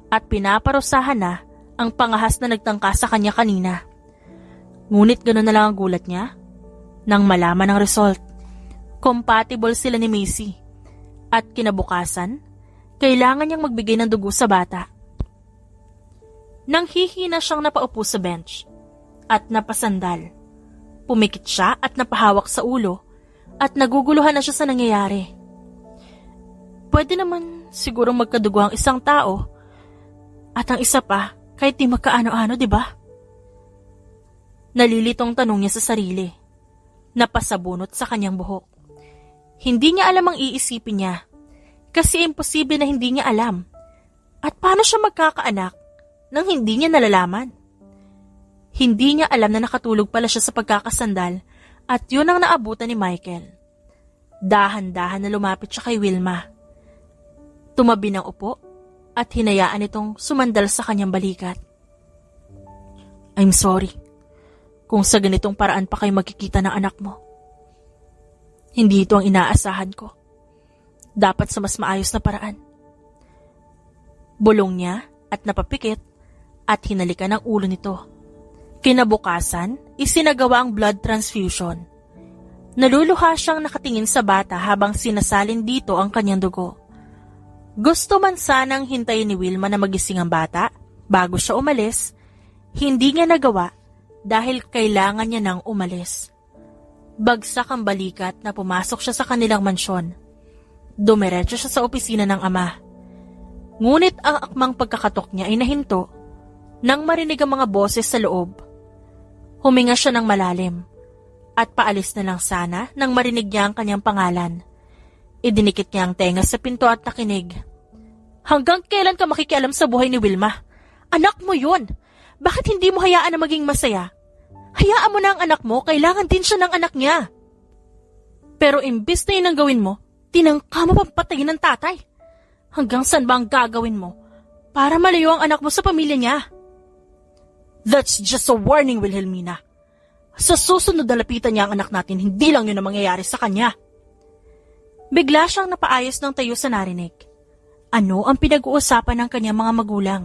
A: At pinaparusahan na ang pangahas na nagtangka sa kanya kanina. Ngunit gano'n na lang ang gulat niya nang malaman ang result. Compatible sila ni Macy. At kinabukasan, kailangan niyang magbigay ng dugo sa bata. Nang hihina siyang napaupo sa bench at napasandal. Pumikit siya at napahawak sa ulo at naguguluhan na siya sa nangyayari. Pwede naman sigurong magkadugo ang isang tao at ang isa pa Kahit di magkaano-ano, di ba? Nalilitong tanong niya sa sarili. Napasabunot sa kanyang buhok. Hindi niya alam ang iisipin niya. Kasi imposible na hindi niya alam. At paano siya magkakaanak nang hindi niya nalalaman? Hindi niya alam na nakatulog pala siya sa pagkakasandal at yun ang naabutan ni Michael. Dahan-dahan na lumapit siya kay Wilma. Tumabi ng upo at hinayaan itong sumandal sa kanyang balikat. I'm sorry kung sa ganitong paraan pa kayo magkikita ng anak mo. Hindi ito ang inaasahan ko. Dapat sa mas maayos na paraan. Bulong niya at napapikit at hinalikan ang ulo nito. Kinabukasan, isinagawa ang blood transfusion. Naluluha siyang nakatingin sa bata habang sinasalin dito ang kanyang dugo. Gusto man sanang hintayin ni Wilma na magising ang bata bago siya umalis, hindi niya nagawa dahil kailangan niya nang umalis. Bagsak ang balikat na pumasok siya sa kanilang mansyon. Dumiretso siya sa opisina ng ama. Ngunit ang akmang pagkakatok niya ay nahinto nang marinig ang mga boses sa loob. Huminga siya ng malalim at paalis na lang sana nang marinig niya ang kanyang pangalan. Idinikit niya ang tenga sa pinto at nakinig. Hanggang kailan ka makikialam sa buhay ni Wilma? Anak mo yun! Bakit hindi mo hayaan na maging masaya? Hayaan mo na ang anak mo, kailangan din siya ng anak niya. Pero imbis na yun ang gawin mo, tinangka mo pang patayin ng tatay. Hanggang saan ba ang gagawin mo para malayo ang anak mo sa pamilya niya? That's just a warning, Wilhelmina. Sa susunod na lapitan niya ang anak natin, hindi lang yun ang mangyayari sa kanya. Bigla siyang napaayos ng tayo sa narinig. Ano ang pinag-uusapan ng kanyang mga magulang?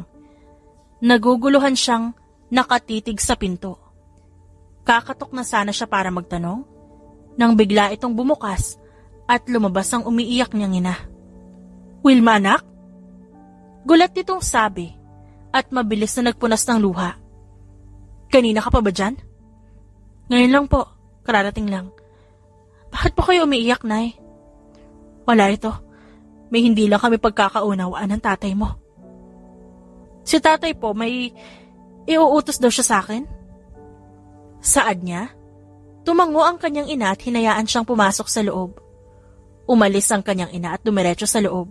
A: Naguguluhan siyang nakatitig sa pinto. Kakatok na sana siya para magtanong, nang bigla itong bumukas at lumabas ang umiiyak niyang ina. Wilma, anak? Gulat nitong sabi at mabilis na nagpunas ng luha. Kanina ka pa ba dyan? Ngayon lang po, kararating lang. Bakit po kayo umiiyak, Nay? Wala ito. May hindi lang kami pagkakaunawaan ng tatay mo. Si tatay po, may iuutos daw siya sa akin. Saad niya? Tumango ang kanyang ina at hinayaan siyang pumasok sa loob. Umalis ang kanyang ina at dumiretso sa loob.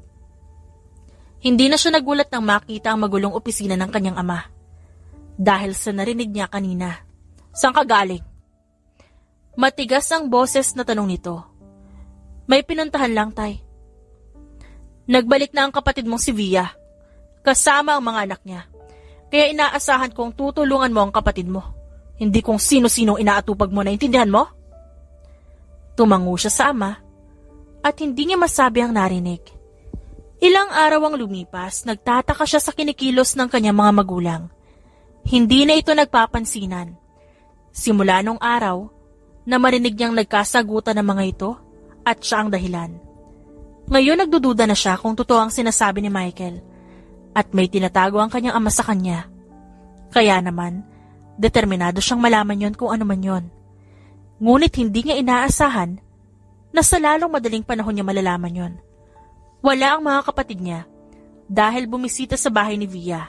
A: Hindi na siya nagulat nang makita ang magulong opisina ng kanyang ama. Dahil sa narinig niya kanina. Saan ka galing? Matigas ang boses na tanong nito. May pinuntahan lang, tay. Nagbalik na ang kapatid mong si Via. Kasama ang mga anak niya. Kaya inaasahan kong tutulungan mo ang kapatid mo. Hindi kung sino-sino inaatupag mo, naintindihan mo? Tumango siya sa ama at hindi niya masabi ang narinig. Ilang araw ang lumipas, nagtataka siya sa kinikilos ng kanyang mga magulang. Hindi na ito nagpapansinan. Simula nung araw na marinig niyang nagkasagutan ng mga ito at siya ang dahilan. Ngayon nagdududa na siya kung totoo ang sinasabi ni Michael at may tinatago ang kanyang ama sa kanya. Kaya naman, determinado siyang malaman yon kung ano man yon. Ngunit hindi niya inaasahan na sa lalong madaling panahon niya malalaman yon. Wala ang mga kapatid niya dahil bumisita sa bahay ni Via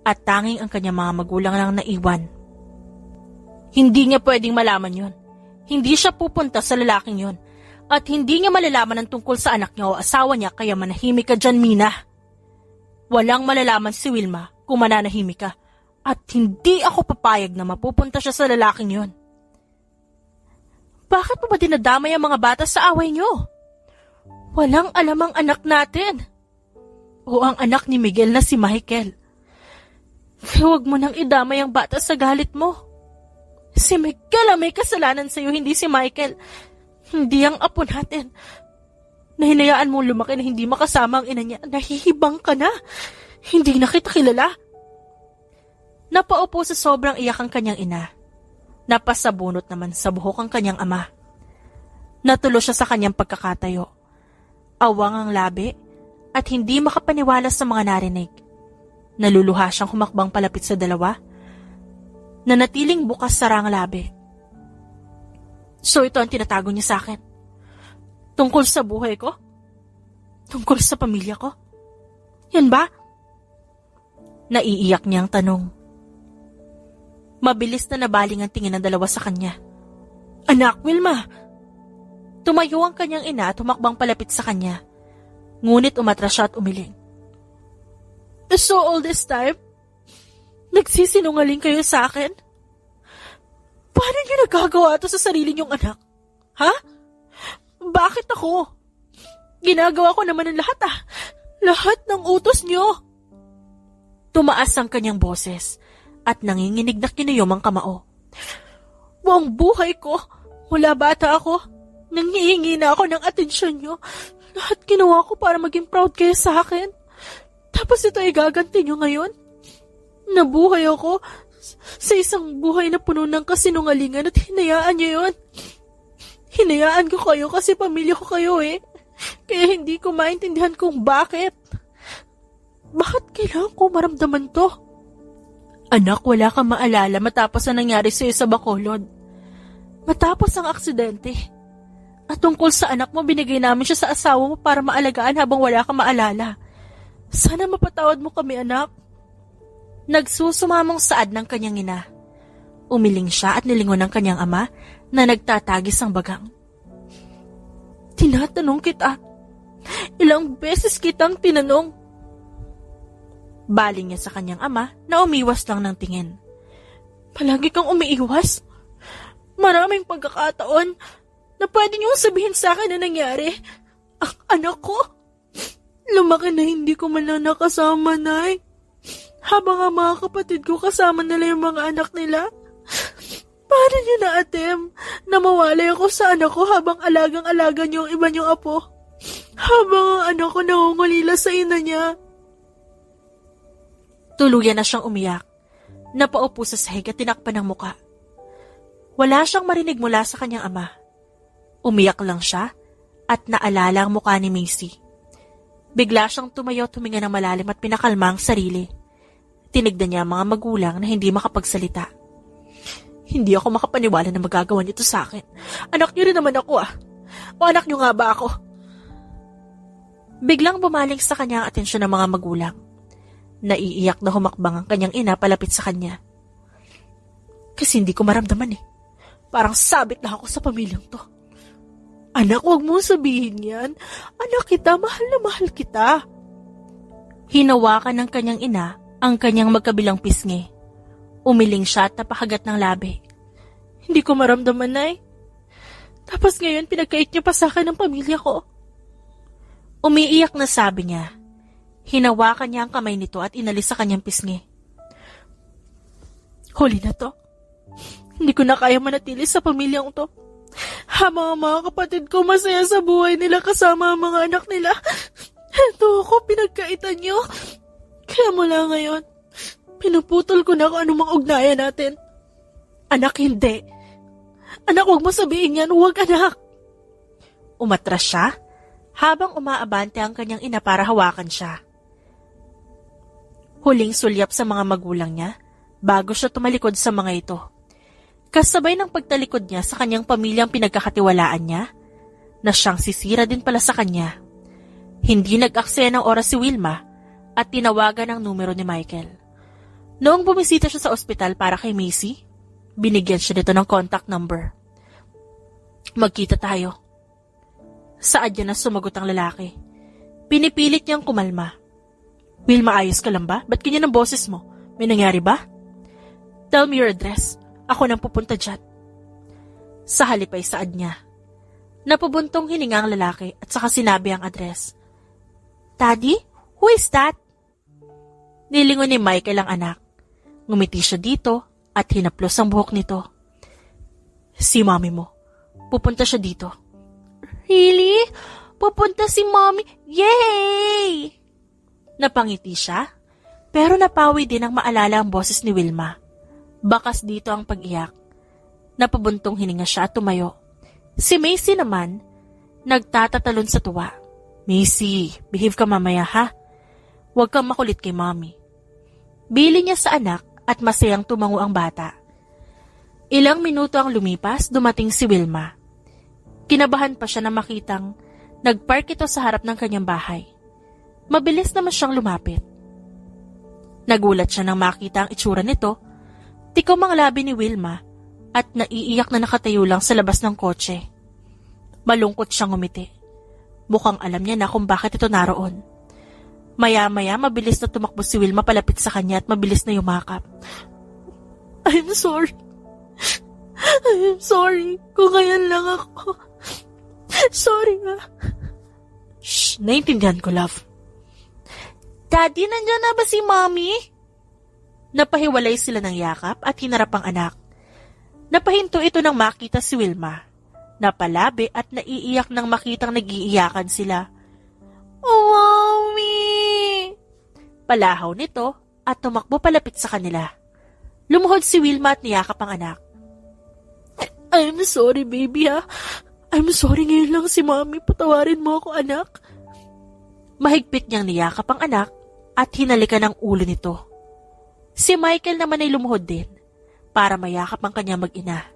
A: at tanging ang kanyang mga magulang lang naiwan. Hindi niya pwedeng malaman yon. Hindi siya pupunta sa lalaking yon at hindi niya malalaman ang tungkol sa anak niya o asawa niya kaya manahimik ka dyan, Mina. Walang malalaman si Wilma kung mananahimik ka at hindi ako papayag na mapupunta siya sa lalaking yon. Bakit mo ba dinadamay ang mga bata sa away niyo? Walang alam ang anak natin. O ang anak ni Miguel na si Michael. Kaya huwag mo nang idamay ang bata sa galit mo. Si Miguel ang may kasalanan sa'yo, hindi si Michael. Hindi ang apo natin. Nahinayaan mo lumaki na hindi makasama ang ina niya. Nahihibang ka na. Hindi na kita kilala. Napaupo sa sobrang iyak ang kanyang ina. Napasabunot naman sa buhok ang kanyang ama. Natulo siya sa kanyang pagkakatayo. Awang ang labi at hindi makapaniwala sa mga narinig. Naluluha siyang humakbang palapit sa dalawa. Nanatiling bukas sara ang labi. So ito ang tinatago niya sa akin. Tungkol sa buhay ko? Tungkol sa pamilya ko? Yan ba? Naiiyak niyang tanong. Mabilis na nabaling ang tingin ng dalawa sa kanya. Anak, Wilma! Tumayo ang kanyang ina at humakbang palapit sa kanya. Ngunit umatras siya at umiling. So all this time, nagsisinungaling kayo sa akin? Paano niyo nagagawa ito sa sarili niyong anak? Ha? Bakit ako? Ginagawa ko naman ang lahat Lahat ng utos niyo. Tumaas ang kanyang boses at nanginginig na kinuyom ang kamao. Buong buhay ko, mula bata ako, nanghihingi na ako ng atensyon niyo. Lahat ginawa ko para maging proud kayo sa akin. Tapos ito ay gaganti niyo ngayon? Nabuhay ako sa isang buhay na puno ng kasinungalingan at hinayaan niyo yun. Hinayaan ko kayo kasi pamilya ko kayo Kaya hindi ko maintindihan kung bakit. Bakit kailangan ko maramdaman to? Anak, wala kang maalala matapos ang nangyari sa'yo sa Bacolod. Matapos ang aksidente. At tungkol sa anak mo, binigay namin siya sa asawa mo para maalagaan habang wala kang maalala. Sana mapatawad mo kami, anak. Nagsusumamong saad ng kanyang ina. Umiling siya at nilingon ng kanyang ama na nagtatagis ang bagang. Tinatanong kita. Ilang beses kitang tinanong. Baling niya sa kanyang ama na umiwas lang ng tingin. Palagi kang umiiwas? Maraming pagkakataon na pwede niyong sabihin sa akin na nangyari. Ang anak ko, lumaki na hindi ko man lang nakasama, Nay. Habang ang mga kapatid ko kasama nila yung mga anak nila. Paano niyo na-attempt na mawalay ako sa anak ko habang alagang-alaga niyo ang iba niyong apo? Habang ang anak ko nangungulila sa ina niya. Tuluyan na siyang umiyak. Napaupo sa sahig at tinakpan ng muka. Wala siyang marinig mula sa kanyang ama. Umiyak lang siya at naalala ang mukha ni Macy. Bigla siyang tumayo at huminga ng malalim at pinakalma ang sarili. Tinignan niya ang mga magulang na hindi makapagsalita. Hindi ako makapaniwala na magagawa niyo ito sa akin. Anak niyo rin naman ako O anak niyo nga ba ako? Biglang bumaling sa kanya ang atensyon ng mga magulang. Naiiyak na humakbang ang kanyang ina palapit sa kanya. Kasi hindi ko maramdaman Parang sabit na ako sa pamilyang to. Anak, huwag mo sabihin yan. Anak kita, mahal na mahal kita. Hinawakan ng kanyang ina ang kanyang magkabilang pisngi. Umiling siya at napakagat ng labi. Hindi ko maramdaman, Nay. Tapos ngayon, pinagkait niya pa sa akin ng pamilya ko. Umiiyak na sabi niya. Hinawakan niya ang kamay nito at inalis sa kanyang pisngi. Huli na to. Hindi ko na kaya manatili sa pamilyang to. Habang ang mga kapatid ko masaya sa buhay nila kasama ang mga anak nila. Ito ako, pinagkaitan niyo. Kaya mula ngayon, pinuputol ko na kung anumang ugnayan natin. Anak, hindi. Anak, huwag mo sabihin yan. Huwag, anak. Umatras siya habang umaabante ang kanyang ina para hawakan siya. Huling sulyap sa mga magulang niya bago siya tumalikod sa mga ito. Kasabay ng pagtalikod niya sa kanyang pamilyang pinagkakatiwalaan niya, na siyang sisira din pala sa kanya. Hindi nag-aksaya ng oras si Wilma at tinawagan ang numero ni Michael. Noong bumisita siya sa ospital para kay Macy, binigyan siya nito ng contact number. Magkita tayo. Saad niya na sumagot ang lalaki. Pinipilit niyang kumalma. Wilma, ayos ka lang ba? Ba't ganyan ang boses mo? May nangyari ba? Tell me your address. Ako nang pupunta dyan. Sa halip ay saad niya. Napubuntong hininga ang lalaki at saka sinabi ang address. Daddy, who is that? Nilingon ni Michael ang anak. Ngumiti siya dito at hinaplos ang buhok nito. Si mommy mo. Pupunta siya dito. Really? Pupunta si mommy? Yay! Napangiti siya, pero napawi din ang maalala ang boses ni Wilma. Bakas dito ang pag-iyak. Napabuntong hininga siya at tumayo. Si Macy naman, nagtatatalon sa tuwa. Macy, behave ka mamaya ha. Huwag kang makulit kay mommy. Bili niya sa anak at masayang tumango ang bata. Ilang minuto ang lumipas, dumating si Wilma. Kinabahan pa siya na makitang nagpark ito sa harap ng kanyang bahay. Mabilis naman siyang lumapit. Nagulat siya nang makita ang itsura nito. Tikom ang labi ni Wilma at naiiyak na nakatayo lang sa labas ng kotse. Malungkot siyang ngumiti. Mukhang alam niya na kung bakit ito naroon. Maya-maya mabilis na tumakbo si Wilma palapit sa kanya at mabilis na yumakap. I'm sorry. I'm sorry kung ganyan lang ako. Sorry nga. Shh, naintindihan ko, love. Daddy, nandyan na ba si Mommy? Napahiwalay sila ng yakap at hinarap ang anak. Napahinto ito nang makita si Wilma. Napalabi at naiiyak nang makitang nag-iiyakan sila. Oh, Mommy! Palahaw nito at tumakbo palapit sa kanila. Lumuhod si Wilma at niyakap ang anak. I'm sorry, baby, ha? I'm sorry, ngayon lang si Mommy. Patawarin mo ako, anak. Mahigpit niyang niyakap ang anak at hinalikan ang ulo nito. Si Michael naman ay lumuhod din para mayakap ang kanyang mag-ina.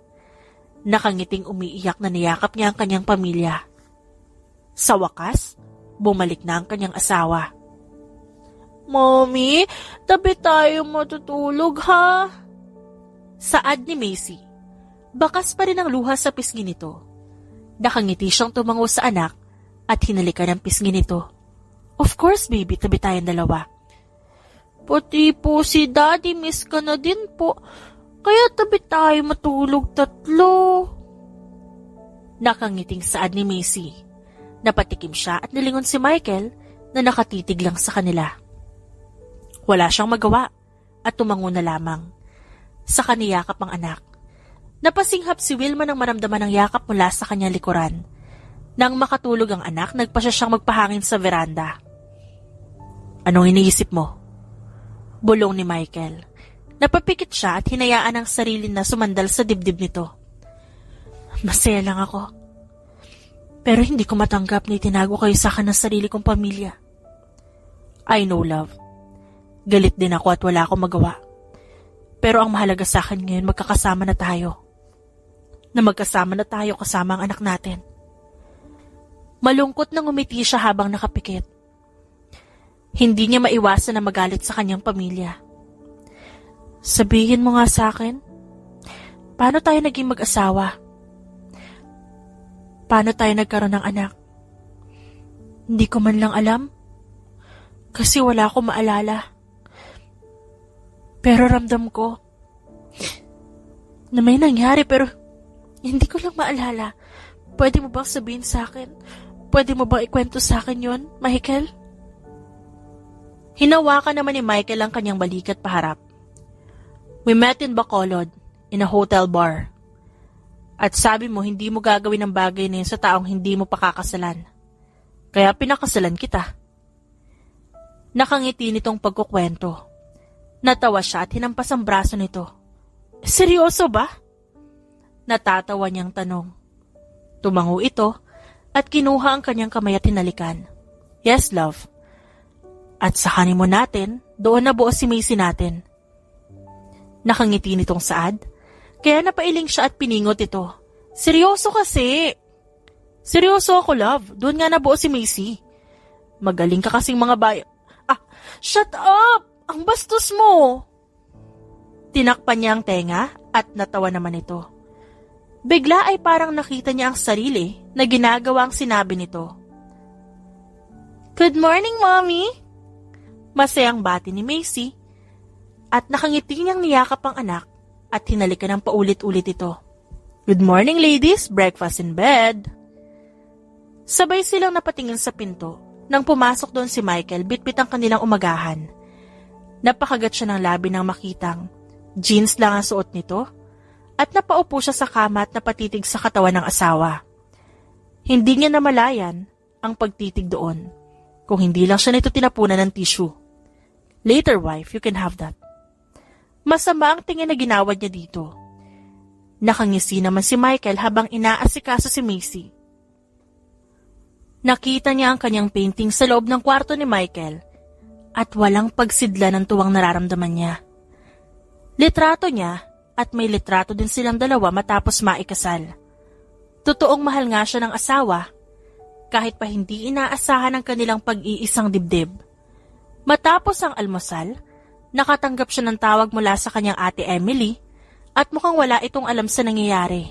A: Nakangiting umiiyak na niyakap niya ang kanyang pamilya. Sa wakas, bumalik na ang kanyang asawa. Mommy, tabi tayo matutulog, ha? Saad ni Macy. Bakas pa rin ang luha sa pisngi nito. Nakangiti siyang tumango sa anak at hinalikan ang pisngi nito. Of course, baby, tabi tayong dalawa. Pati po si Daddy, miss ka na din po. Kaya tabi tayo matulog tatlo. Nakangiting saad ni Macy. Napatikim siya at nilingon si Michael na nakatitig lang sa kanila. Wala siyang magawa at tumango na lamang. Sa kaniyakap ang anak. Napasinghap si Wilma nang maramdaman ang yakap mula sa kanyang likuran. Nang makatulog ang anak, nagpasya siyang magpahangin sa veranda. Anong iniisip mo? Bulong ni Michael. Napapikit siya at hinayaan ang sarili na sumandal sa dibdib nito. Masaya lang ako. Pero hindi ko matanggap na itinago kayo sa akin ng sarili kong pamilya. I know, love. Galit din ako at wala akong magawa. Pero ang mahalaga sa akin ngayon, magkakasama na tayo. Na magkasama na tayo kasama ang anak natin. Malungkot na ngumiti siya habang nakapikit. Hindi niya maiwasan na magalit sa kanyang pamilya. Sabihin mo nga sa akin, paano tayo naging mag-asawa? Paano tayo nagkaroon ng anak? Hindi ko man lang alam. Kasi wala akong maalala. Pero ramdam ko na may nangyari pero hindi ko lang maalala. Pwede mo bang sabihin sa akin? Pwede mo bang ikwento sa akin yon, Michael? Hinawakan naman ni Michael ang kanyang balikat paharap. We met in Bacolod, in a hotel bar. At sabi mo hindi mo gagawin ang bagay na yun sa taong hindi mo pakakasalan. Kaya pinakasalan kita. Nakangiti nitong pagkukwento. Natawa siya at hinampas ang braso nito. Seryoso ba? Natatawa niyang tanong. Tumango ito at kinuha ang kanyang kamay at hinalikan. Yes, love. At sa honeymoon natin, doon nabuo si Macy natin. Nakangiti nitong Saad, kaya napailing siya at piningot ito. Seryoso kasi. Seryoso ako, love. Doon nga nabuo si Macy. Magaling ka kasing mga shut up! Ang bastos mo! Tinakpan niya ang tenga at natawa naman ito. Bigla ay parang nakita niya ang sarili na ginagawa ang sinabi nito. Good morning, Mommy! Masayang bati ni Macy at nakangiti niyang niyakap ang anak at hinalikan ng paulit-ulit ito. Good morning, ladies! Breakfast in bed! Sabay silang napatingin sa pinto. Nang pumasok doon si Michael, bitbit ang kanilang umagahan. Napakagat siya ng labi nang makitang jeans lang ang suot nito at napaupo siya sa kama at napatitig sa katawan ng asawa. Hindi niya namalayan ang pagtitig doon kung hindi lang siya nito tinapunan ng tissue. Later, wife, you can have that. Masama ang tingin na ginawad niya dito. Nakangisi naman si Michael habang inaasikaso si Macy. Nakita niya ang kanyang painting sa loob ng kwarto ni Michael at walang pagsidla ng tuwang nararamdaman niya. Litrato niya at may litrato din silang dalawa matapos maikasal. Totoong mahal nga siya ng asawa kahit pa hindi inaasahan ang kanilang pag-iisang dibdib. Matapos ang almusal, Nakatanggap siya ng tawag mula sa kanyang ate Emily at mukhang wala itong alam sa nangyayari.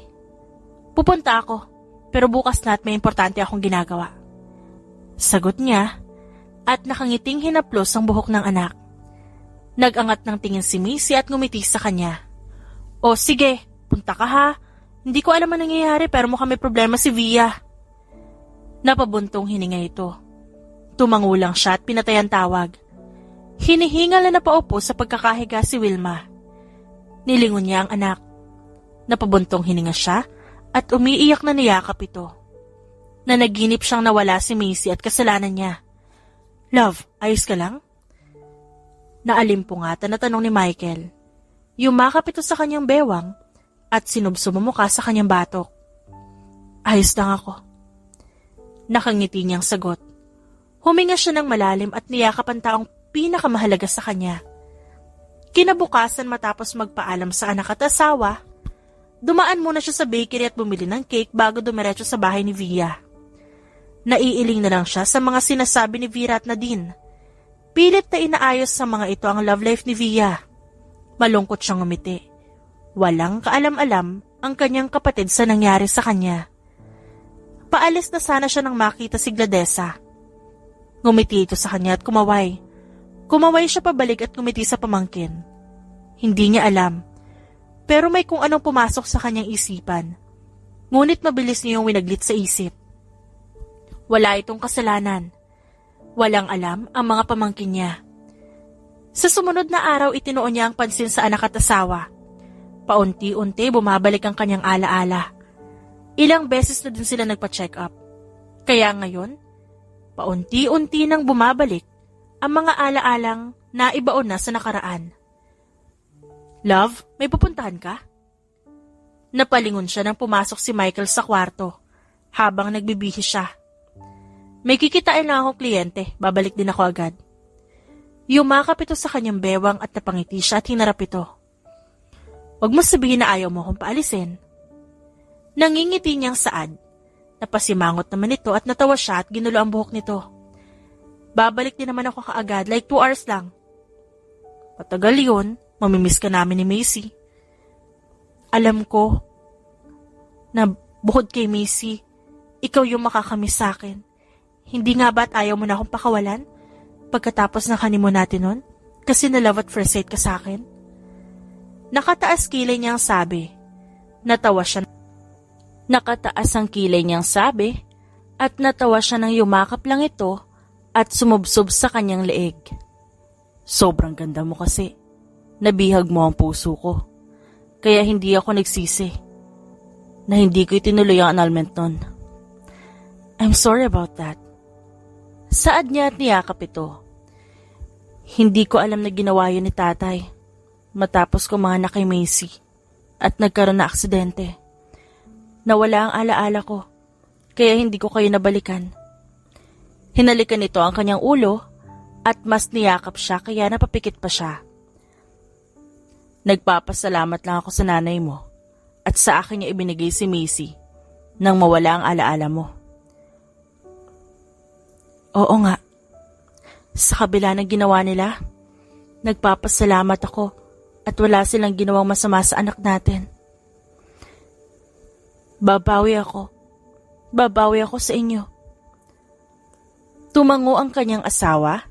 A: Pupunta ako, pero bukas na at may importante akong ginagawa. Sagot niya at nakangiting hinaplos ang buhok ng anak. Nag-angat ng tingin si Macy at ngumiti sa kanya. O sige, punta ka ha. Hindi ko alam ang nangyayari pero mukhang may problema si Via. Napabuntong hininga ito. Tumango lang siya at pinatay ang tawag. Hinihingal na napaupo sa pagkakahiga si Wilma. Nilingon niya ang anak. Napabuntong hininga siya at umiiyak na niyakap ito. Nanaginip siyang nawala si Macy at kasalanan niya. Love, ayos ka lang? Naalimpungatan na tanong ni Michael. Yumakap ito sa kanyang bewang at sinubsob ang mukha sa kanyang batok. Ayos lang ako. Nakangiti niyang sagot. Huminga siya ng malalim at niyakap ang taong pinakamahalaga sa kanya. Kinabukasan matapos magpaalam sa anak at asawa, dumaan muna siya sa bakery at bumili ng cake bago dumiretso sa bahay ni Via. Naiiling na lang siya sa mga sinasabi ni Vera at Nadine. Pilit na inaayos sa mga ito ang love life ni Via. Malungkot siyang ngumiti. Walang kaalam-alam ang kanyang kapatid sa nangyari sa kanya. Paalis na sana siya nang makita si Gladesa. Ngumiti ito sa kanya at kumaway. Kumaway siya pabalik at ngumiti sa pamangkin. Hindi niya alam. Pero may kung anong pumasok sa kanyang isipan. Ngunit mabilis niya yung winaglit sa isip. Wala itong kasalanan. Walang alam ang mga pamangkin niya. Sa sumunod na araw itinuon niya ang pansin sa anak at asawa. Paunti-unti bumabalik ang kanyang alaala. Ilang beses na din sila nagpa-check up. Kaya ngayon, paunti-unti nang bumabalik ang mga alaalang naibaon na sa nakaraan. Love, may pupuntahan ka? Napalingon siya nang pumasok si Michael sa kwarto habang nagbibihis siya. May kikitain lang akong kliyente, babalik din ako agad. Yumakap ito sa kanyang bewang at napangiti siya at hinarap ito. Huwag mo sabihin na ayaw mo akong paalisin. Nangingiti niyang saad. Napasimangot naman ito at natawa siya at ginulo ang buhok nito. Babalik din naman ako kaagad, like 2 hours lang. Matagal yun, mamimiss ka namin ni Macy. Alam ko na bukod kay Macy, ikaw yung makakamiss sa akin. Hindi nga ba't ayaw mo na akong pakawalan? Pagkatapos ng honeymoon natin nun? Kasi na love at first sight ka sa akin? Nakataas kilay niyang sabi. Natawa siya. Nakataas ang kilay niyang sabi at natawa siya nang yumakap lang ito at sumubsob sa kanyang leeg. Sobrang ganda mo kasi. Nabihag mo ang puso ko. Kaya hindi ako nagsisi na hindi ko itinuloy ang annulment nun. I'm sorry about that. Saad niya at niyakap ito. Hindi ko alam na ginawa yun ni tatay matapos kumanak kay Macy at nagkaroon na aksidente. Nawala ang alaala ko kaya hindi ko kayo nabalikan. Hinalikan nito ang kanyang ulo at mas niyakap siya kaya napapikit pa siya. Nagpapasalamat lang ako sa nanay mo at sa akin niya ibinigay si Macy nang mawala ang alaala mo. Oo nga. Sa kabila ng ginawa nila, nagpapasalamat ako at wala silang ginawang masama sa anak natin. Babawi ako. Babawi ako sa inyo. Tumango ang kanyang asawa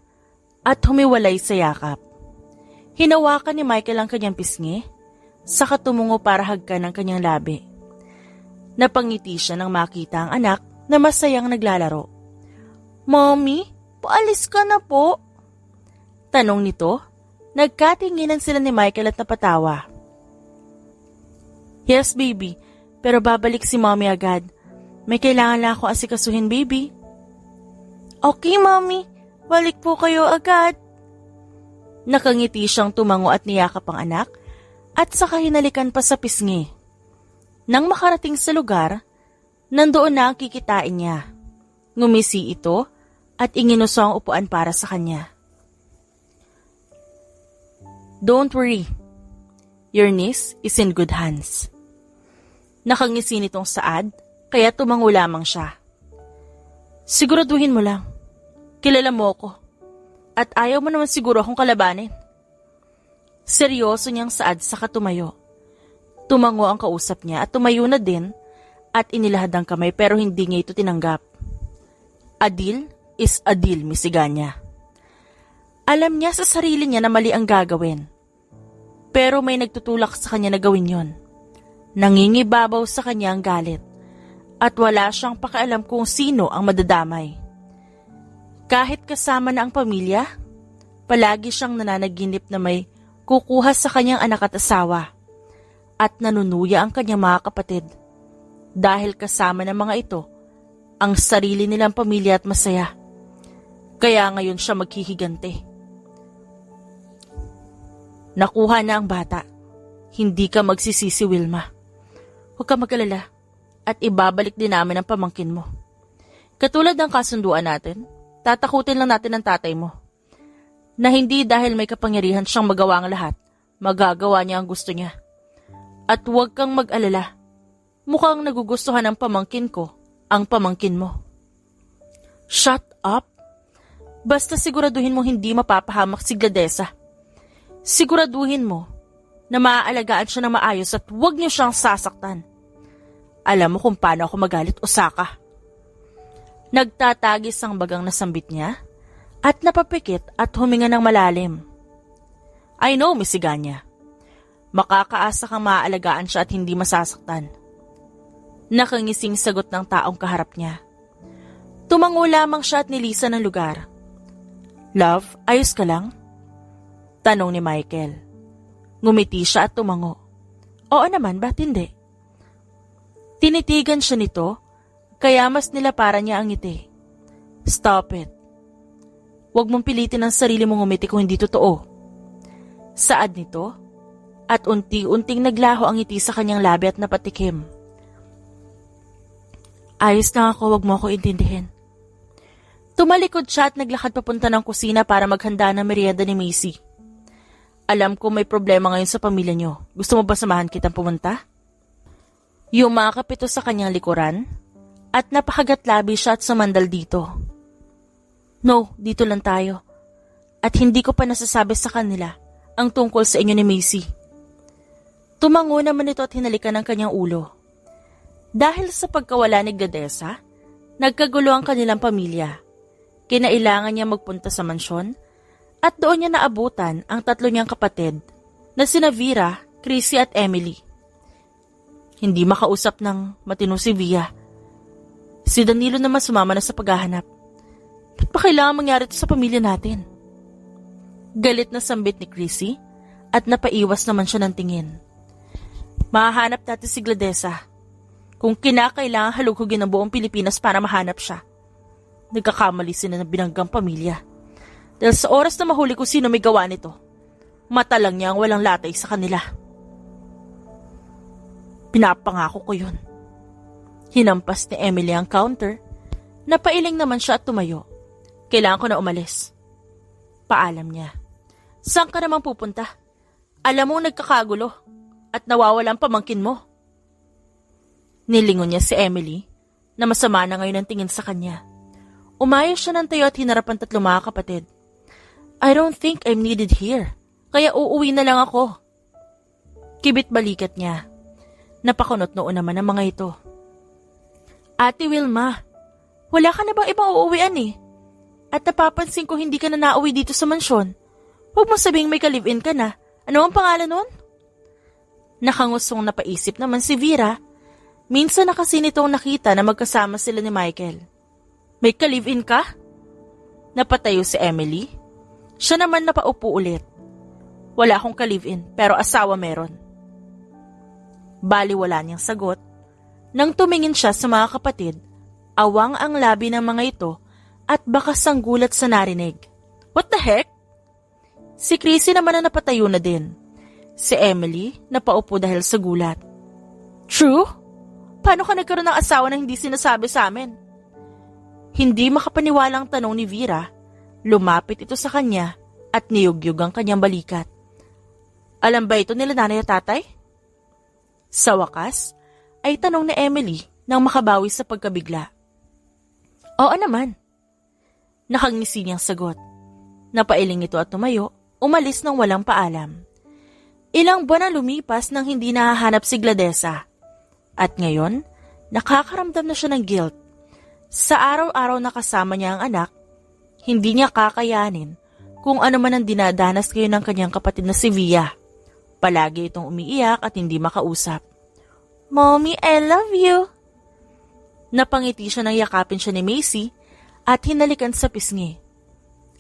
A: at humiwalay sa yakap. Hinawakan ni Michael ang kanyang pisngi, saka tumungo para hagkan ang kanyang labi. Napangiti siya nang makita ang anak na masayang naglalaro. Mommy, paalis ka na po. Tanong nito, nagkatinginan sila ni Michael at napatawa. Yes, baby, pero babalik si mommy agad. May kailangan lang ako asikasuhin, baby. Okay, mommy, balik po kayo agad. Nakangiti siyang tumango at niyakap ang anak at saka hinalikan pa sa pisngi. Nang makarating sa lugar, nandoon na ang kikitain niya. Ngumisi ito at inginuso ang upuan para sa kanya. Don't worry. Your niece is in good hands. Nakangisi nitong saad, kaya tumango lamang siya. Siguraduhin mo lang. Kilala mo ako. At ayaw mo naman siguro akong kalabanin. Seryoso niyang saad sa katumayo. Tumango ang kausap niya at tumayo na din at inilahad ang kamay pero hindi niya ito tinanggap. A deal is a deal, Misiganya. Alam niya sa sarili niya na mali ang gagawin. Pero may nagtutulak sa kanya na gawin yon. Nangingibabaw sa kanya ang galit at wala siyang pakialam kung sino ang madadamay. Kahit kasama na ang pamilya, palagi siyang nananaginip na may kukuha sa kanyang anak at asawa at nanunuya ang kanyang mga kapatid dahil kasama ng mga ito ang sarili nilang pamilya at masaya. Kaya ngayon siya maghihigante. Nakuha na ang bata. Hindi ka magsisisi, Wilma. Huwag ka mag-alala at ibabalik din namin ang pamangkin mo. Katulad ng kasunduan natin, tatakutin lang natin ang tatay mo. Na hindi dahil may kapangyarihan siyang magawa ang lahat, magagawa niya ang gusto niya. At huwag kang mag-alala. Mukhang nagugustuhan ng pamangkin ko ang pamangkin mo. Shut up! Basta siguraduhin mo hindi mapapahamak si Gladesa. Siguraduhin mo na maaalagaan siya ng maayos at huwag niyo siyang sasaktan. Alam mo kung paano ako magalit, Osaka. Nagtatagis ang bagang nasambit niya at napapikit at huminga ng malalim. I know, Misiganya. Makakaasa kang maaalagaan siya at hindi masasaktan. Nakangising sagot ng taong kaharap niya. Tumango lamang siya at nilisan ng lugar. Love, ayos ka lang? Tanong ni Michael. Ngumiti siya at tumango. Oo naman, ba't hindi? Tinitigan siya nito, kaya mas nilaparan niya ang ngiti. Stop it. Huwag mong pilitin ang sarili mong ngumiti kung hindi totoo. Saad nito, at unti-unting naglaho ang ngiti sa kanyang labi at napatikim. Ayos lang ako, huwag mo ako intindihin. Tumalikod siya at naglakad papunta ng kusina para maghanda ng merienda ni Macy. Alam ko may problema ngayon sa pamilya niyo. Gusto mo ba samahan kitang pumunta? Yumakap ito sa kanyang likuran at napakagatlabi siya at sumandal dito. No, dito lang tayo. At hindi ko pa nasasabi sa kanila ang tungkol sa inyo ni Macy. Tumango naman ito at hinalikan ng kanyang ulo. Dahil sa pagkawala ni Gladesa, nagkagulo ang kanilang pamilya. Kinailangan niya magpunta sa mansyon at doon niya naabutan ang tatlo niyang kapatid na sina Vera, Chrissy at Emily. Hindi makausap ng matino si Via. Si Danilo naman sumama na sa paghahanap. Ba't pa kailangan mangyari ito sa pamilya natin? Galit na sambit ni Chrissy at napaiwas naman siya ng tingin. Mahahanap natin si Gladesa. Kung kinakailangan halughugin ng buong Pilipinas para mahanap siya. Nagkakamali sila ng binanggang pamilya. Dahil sa oras na mahuli ko sino may gawa nito, mata lang niya ang walang latay sa kanila. Pinapangako ko yun. Hinampas ni Emily ang counter. Napailing naman siya at tumayo. Kailangan ko na umalis. Paalam niya. Saan ka naman pupunta? Alam mo nagkakagulo at nawawala ang pamangkin mo. Nilingon niya si Emily na masama na ngayon ang tingin sa kanya. Umayos siya ng tayo at hinarap ang tatlong mga kapatid. I don't think I'm needed here. Kaya uuwi na lang ako. Kibit balikat niya. Napakunot noon naman ang mga ito. Ate Wilma, wala ka na bang ibang uuwian eh? At napapansin ko hindi ka na nauwi dito sa mansyon. Huwag mo sabihing may ka-live-in ka na. Ano ang pangalan nun? Nakangusong napaisip naman si Vera. Minsan na kasi nitong nakita na magkasama sila ni Michael. May ka-live-in ka? Napatayo si Emily. Siya naman napaupo ulit. Wala akong ka-live-in pero asawa meron. Baliwala niyang sagot. Nang tumingin siya sa mga kapatid, awang ang labi ng mga ito at bakas ang gulat sa narinig. What the heck? Si Chrissy naman na napatayo na din. Si Emily napaupo dahil sa gulat. True? Paano ka nagkaroon ng asawa na hindi sinasabi sa amin? Hindi makapaniwalang tanong ni Vera. Lumapit ito sa kanya at niyugyug ang kanyang balikat. Alam ba ito nila nanay at tatay? Sa wakas, ay tanong ni Emily nang makabawi sa pagkabigla. Oo naman. Nakangisi niyang sagot. Napailing ito at tumayo, umalis nang walang paalam. Ilang buwan ang lumipas nang hindi nahahanap si Gladesa. At ngayon, nakakaramdam na siya ng guilt. Sa araw-araw na kasama niya ang anak, hindi niya kakayanin kung ano man ang dinadanas kayo ng kanyang kapatid na si Via. Palagi itong umiiyak at hindi makausap. "Mommy, I love you." Napangiti siya nang yakapin siya ni Macy at hinalikan sa pisngi.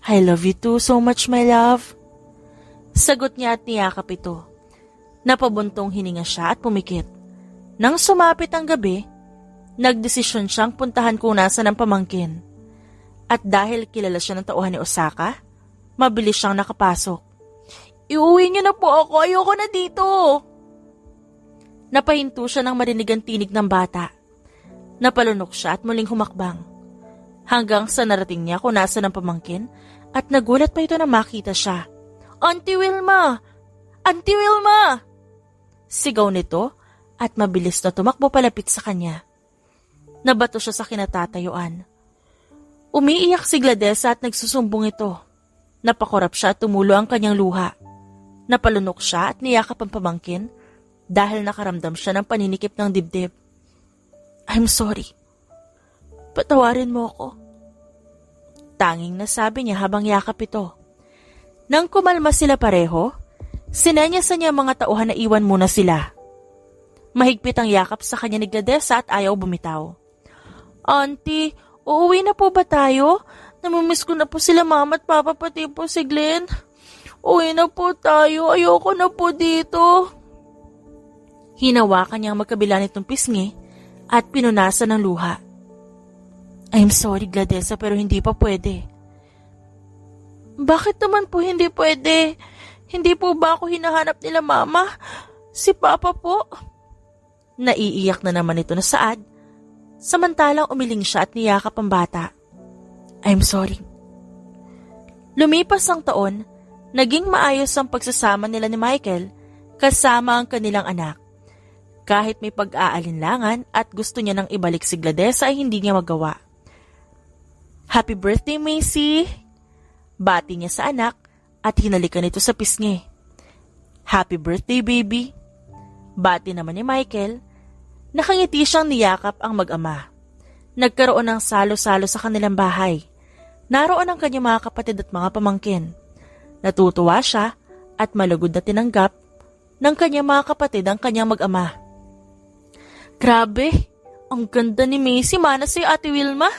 A: "I love you too so much, my love." Sagot niya at niyakap ito. Napabuntong hininga siya at pumikit. Nang sumapit ang gabi, nagdesisyon siyang puntahan kung nasa ng pamangkin. At dahil kilala siya ng tauhan ni Osaka, mabilis siyang nakapasok. "Iuwi niyo na po ako, ayoko na dito." Napahinto siya nang marinig ang tinig ng bata. Napalunok siya at muling humakbang. Hanggang sa narating niya kung nasa ng pamangkin at nagulat pa ito na makita siya. "Auntie Wilma! Auntie Wilma!" Sigaw nito at mabilis na tumakbo palapit sa kanya. Nabato siya sa kinatatayuan. Umiiyak si Gladesa at nagsusumbong ito. Napakurap siya at tumulo ang kanyang luha. Napalunok siya at niyakap ang pamangkin dahil nakaramdam siya ng paninikip ng dibdib. "I'm sorry. Patawarin mo ako." Tanging nasabi niya habang yakap ito. Nang kumalma sila pareho, sinenyasan niya ang mga tauhan na iwan muna sila. Mahigpit ang yakap sa kanya ni Gladesa at ayaw bumitaw. "Auntie, uuwi na po ba tayo? Namimiss ko na po sila mama at papa pati po si Glenn. Uwi na po tayo, ayoko na po dito." Hinawakan niya ang magkabila nitong pisngi at pinunasan ng luha. "I'm sorry, Gladesa, pero hindi pa pwede." "Bakit naman po hindi pwede? Hindi po ba ako hinahanap nila mama? Si papa po?" Naiiyak na naman ito na saad. Samantalang umiling siya at niyakap ang bata. "I'm sorry." Lumipas ang taon, naging maayos ang pagsasama nila ni Michael kasama ang kanilang anak. Kahit may pag-aalinlangan at gusto niya nang ibalik si Gladesa ay hindi niya magawa. "Happy birthday, Macy!" Bati niya sa anak at hinalikan ito sa pisngi. "Happy birthday, baby!" Bati naman ni Michael. Nakangiti siyang niyakap ang mag-ama. Nagkaroon ng salo-salo sa kanilang bahay. Naroon ang kanyang mga kapatid at mga pamangkin. Natutuwa siya at malugod na tinanggap ng kanyang mga kapatid ang kanyang mag-ama. "Grabe, ang ganda ni Macy, mana si Ate Wilma."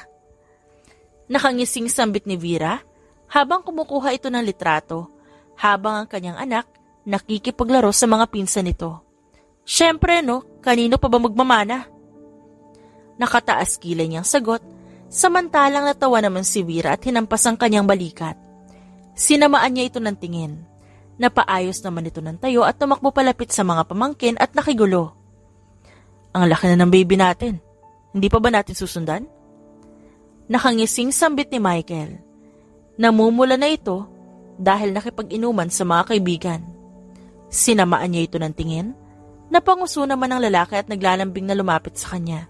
A: Nakangising sambit ni Vera habang kumukuha ito ng litrato, habang ang kanyang anak nakikipaglaro sa mga pinsan nito. Siyempre no, kanino pa ba magmamana? Nakataas kilay niyang sagot, samantalang natawa naman si Vera at hinampas ang kanyang balikat. Sinamaan niya ito ng tingin. Napaayos naman ito ng tayo at tumakbo palapit sa mga pamangkin at nakigulo. "Ang laki na ng baby natin. Hindi pa ba natin susundan?" Nakangising sambit ni Michael. Namumula na ito dahil nakipag-inuman sa mga kaibigan. Sinamaan niya ito ng tingin. Napanguso naman ang lalaki at naglalambing na lumapit sa kanya.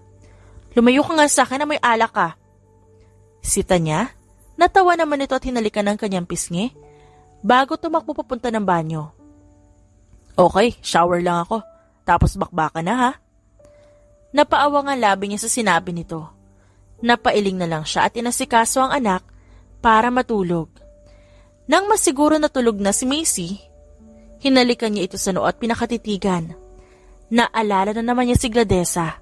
A: "Lumayo ka nga sa akin na may alak ka." Sita niya, natawa naman ito at hinalikan ng kanyang pisngi bago tumakbo papunta ng banyo. "Okay, shower lang ako, tapos bakbaka na ha." Napaawa ang labi niya sa sinabi nito. Napailing na lang siya at inasikaso ang anak para matulog. Nang masiguro na tulog na si Macy, hinalikan niya ito sa noo at pinakatitigan. Naalala na naman niya si Gladesa.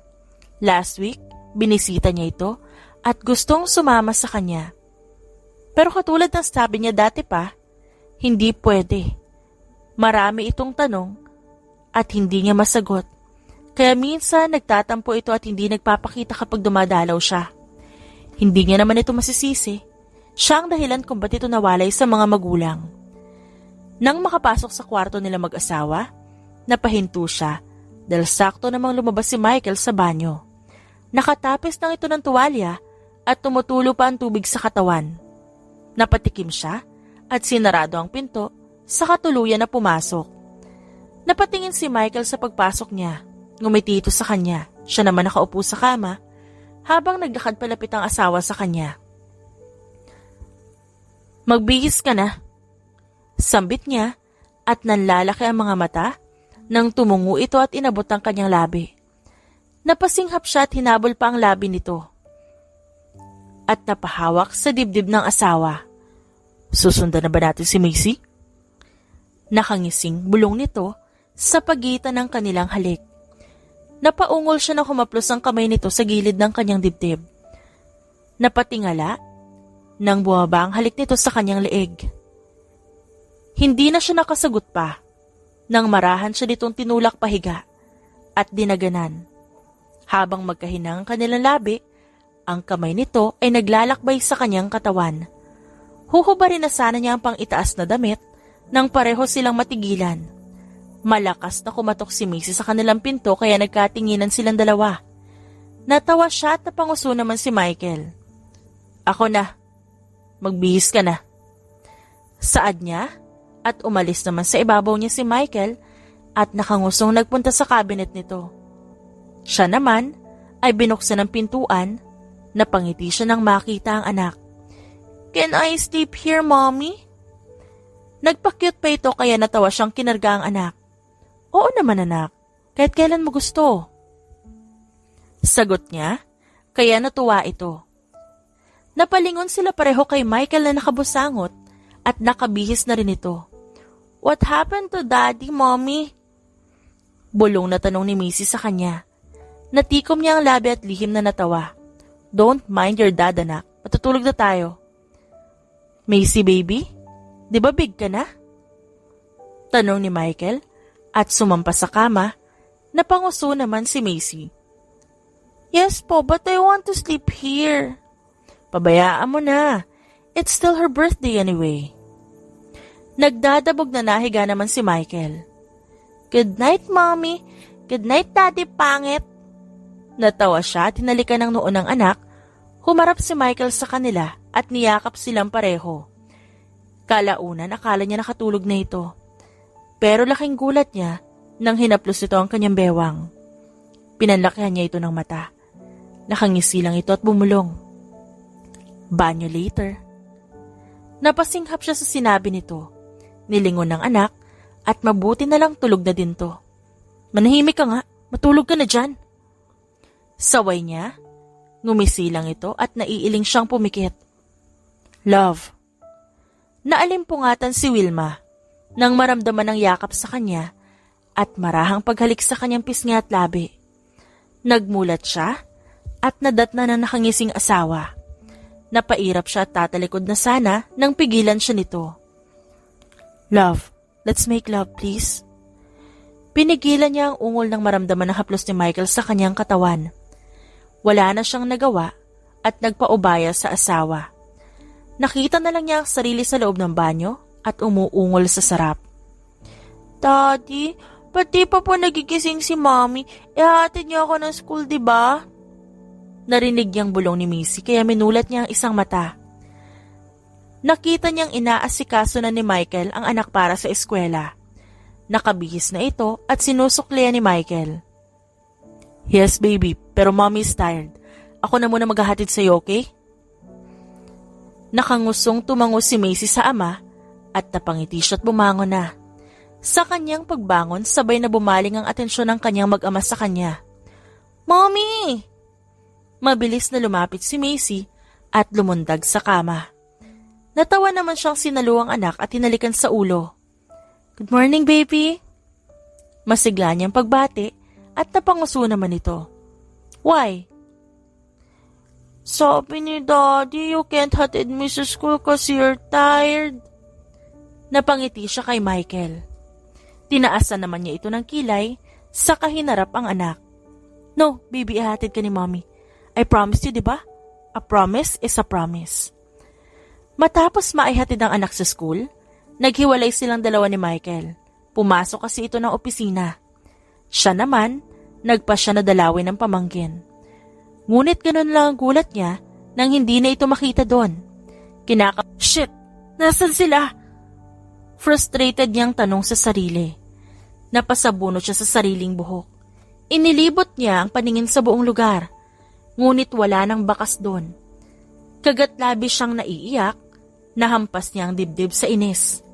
A: Last week, binisita niya ito at gustong sumama sa kanya. Pero katulad ng sabi niya dati pa, hindi pwede. Marami itong tanong at hindi niya masagot. Kaya minsan nagtatampo ito at hindi nagpapakita kapag dumadalaw siya. Hindi niya naman ito masisisi. Siya ang dahilan kung ba't ito nawalay sa mga magulang. Nang makapasok sa kwarto nila mag-asawa, napahinto siya dahil sakto namang lumabas si Michael sa banyo. Nakatapis lang ito ng tuwalya at tumutulo pa ang tubig sa katawan. Napatikim siya at sinarado ang pinto sa katuluyan na pumasok. Napatingin si Michael sa pagpasok niya. Ngumiti ito sa kanya. Siya naman nakaupo sa kama habang naglakad palapit ang asawa sa kanya. "Magbihis ka na." Sambit niya at nanlalaki ang mga mata nang tumungo ito at inabot ang kanyang labi. Napasinghap siya at hinabol pa ang labi nito. At napahawak sa dibdib ng asawa. Susundan na ba natin si Macy? Nakangising bulong nito sa pagitan ng kanilang halik. Napaungol siya na humaplos ang kamay nito sa gilid ng kanyang dibdib. Napatingala nang bumaba ang halik nito sa kanyang leeg. Hindi na siya nakasagot pa nang marahan siya nitong tinulak pahiga at dinaganan. Habang magkahinang ang kanilang labi, ang kamay nito ay naglalakbay sa kanyang katawan. Huhubarin na sana niya ang pang-itaas na damit nang pareho silang matigilan. Malakas na kumatok si Macy sa kanilang pinto kaya nagkatinginan silang dalawa. Natawa siya at napanguso naman si Michael. Ako na. Magbihis ka na. Saad niya at umalis naman sa ibabaw niya si Michael at nakangusong nagpunta sa cabinet nito. Siya naman ay binuksan ang pintuan, napangiti siya nang makita ang anak. Can I sleep here, Mommy? Nagpa-cute pa ito kaya natawa siyang kinarga ang anak. Oo naman anak, kahit kailan mo gusto. Sagot niya, kaya natuwa ito. Napalingon sila pareho kay Michael na nakabusangot at nakabihis na rin ito. What happened to Daddy, Mommy? Bulong na tanong ni Macy sa kanya. Natikom niya ang labi at lihim na natawa. Don't mind your dad, anak. Matutulog na tayo. Macy, baby? Di ba big ka na? Tanong ni Michael at sumampa sa kama. Napanguso naman si Macy. Yes po, but I want to sleep here. Pabayaan mo na. It's still her birthday anyway. Nagdadabog na nahiga naman si Michael. Good night, Mommy. Good night, Daddy Pangit. Natawa siya at hinalikan ng noo ng anak. Humarap si Michael sa kanila at niyakap silang pareho. Kalaunan akala niya nakatulog na ito. Pero laking gulat niya nang hinaplos ito ang kanyang bewang. Pinanlakihan niya ito ng mata. Nakangisi lang ito at bumulong. Banyo later. Napasinghap siya sa sinabi nito. Nilingon ng anak at mabuti na lang tulog na din to. Manahimik ka nga, matulog ka na dyan. Saway niya, ngumisi lang ito at naiiling siyang pumikit. Love. Naalimpungatan si Wilma nang maramdaman ng yakap sa kanya at marahang paghalik sa kanyang pisngi at labi. Nagmulat siya at nadatna ng nakangising asawa. Napairap siya at tatalikod na sana nang pigilan siya nito. Love, let's make love please. Pinigilan niya ang ungol ng maramdaman ng haplos ni Michael sa kanyang katawan. Wala na siyang nagawa at nagpaubaya sa asawa. Nakita na lang niya ang sarili sa loob ng banyo at umuungol sa sarap. Daddy, pati pa po nagigising si Mommy. Ihatid niyo ako ng school, diba? Narinig niyang bulong ni Macy kaya minulat niya ang isang mata. Nakita niyang inaasikaso na ni Michael ang anak para sa eskwela. Nakabihis na ito at sinusuklian ni Michael. Yes, baby, pero Mommy is tired. Ako na muna maghahatid sa'yo, okay? Nakangusong tumango si Macy sa ama at napangiti siya at bumangon na. Sa kanyang pagbangon, sabay na bumaling ang atensyon ng kanyang mag-ama sa kanya. Mommy! Mabilis na lumapit si Macy at lumundag sa kama. Natawa naman siyang sinaluang anak at hinalikan sa ulo. Good morning, baby. Masigla niyang pagbati at napanguso naman ito. Why? Sabi ni Daddy, you can't hatid me sa school kasi you're tired. Napangiti siya kay Michael. Tinaasan naman niya ito ng kilay sa kahinarap ang anak. No, baby, ihatid ka ni Mommy. I promise you, diba? A promise is a promise. Matapos maihatid ang anak sa school, naghiwalay silang dalawa ni Michael. Pumasok kasi ito ng opisina. Siya naman, nagpa siya na dalawin ng pamangkin. Ngunit ganun lang ang gulat niya nang hindi na ito makita doon. Shit! Nasaan sila? Frustrated niyang tanong sa sarili. Napasabunot siya sa sariling buhok. Inilibot niya ang paningin sa buong lugar. Ngunit wala nang bakas doon. Kagat labis siyang naiiyak, nahampas niya ang dibdib sa inis.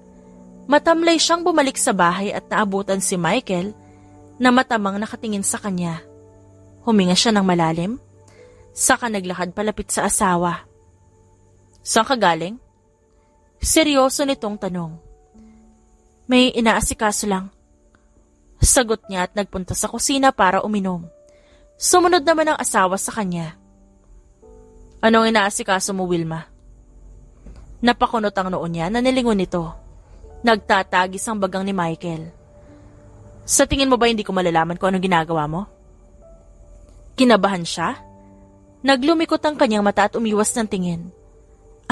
A: Matamlay siyang bumalik sa bahay at naabutan si Michael na matamang nakatingin sa kanya. Huminga siya ng malalim, saka naglakad palapit sa asawa. Saan ka galing? Seryoso nitong tanong. May inaasikaso lang. Sagot niya at nagpunta sa kusina para uminom. Sumunod naman ang asawa sa kanya. Anong inaasikaso mo, Wilma? Napakunot ang noon niya na nilingon nito. Nagtatagis ang bagang ni Michael. Sa tingin mo ba hindi ko malalaman kung anong ginagawa mo? Kinabahan siya. Naglumikot ang kanyang mata at umiwas ng tingin.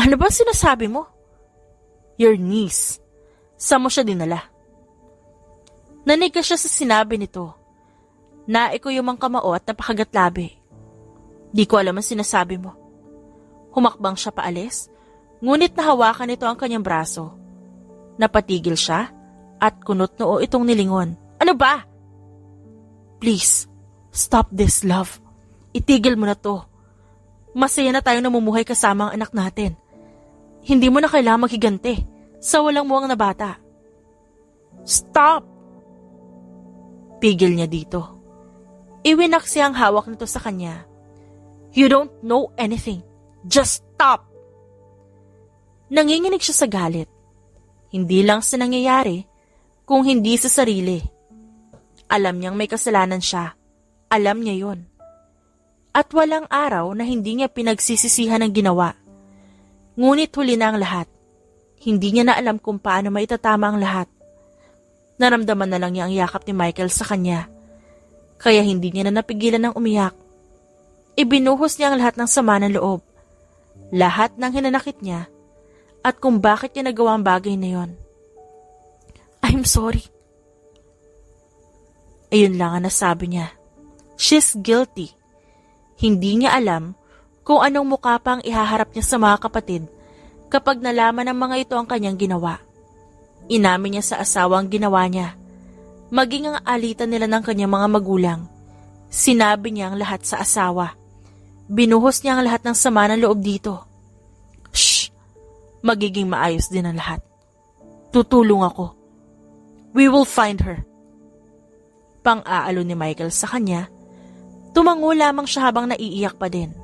A: Ano ba sinasabi mo? Your niece. Saan mo siya dinala? Naniga siya sa sinabi nito. Naikuyom ang kamao at napakagatlabi. Di ko alam ang sinasabi mo. Humakbang siya paalis, ngunit nahawakan nito ang kanyang braso. Napatigil siya at kunot noo itong nilingon. Ano ba? Please, stop this, love. Itigil mo na to. Masaya na tayong namumuhay kasama ang anak natin. Hindi mo na kailangang maghiganti sa walang muwang na bata. Stop! Pigil niya dito. Iwinaksi ang hawak nito sa kanya. You don't know anything. Just stop! Nanginginig siya sa galit. Hindi lang sa nangyayari, kung hindi sa sarili. Alam niyang may kasalanan siya. Alam niya yon. At walang araw na hindi niya pinagsisisihan ang ginawa. Ngunit huli na ang lahat. Hindi niya na alam kung paano maitatama ang lahat. Naramdaman na lang niya ang yakap ni Michael sa kanya. Kaya hindi niya na napigilan ng umiyak. Ibinuhos niya ang lahat ng sama ng loob. Lahat ng hinanakit niya at kung bakit niya nagawa ang bagay na yon. I'm sorry. Ayun lang ang nasabi niya. She's guilty. Hindi niya alam kung anong mukha pa ang ihaharap niya sa mga kapatid kapag nalaman ng mga ito ang kanyang ginawa. Inamin niya sa asawa ang ginawa niya. Maging ang alitan nila ng kanyang mga magulang. Sinabi niya ang lahat sa asawa. Binuhos niya ang lahat ng sama ng loob dito. Shh! Magiging maayos din ang lahat. Tutulong ako. We will find her. Pang-aalo ni Michael sa kanya, tumango lamang siya habang naiiyak pa din.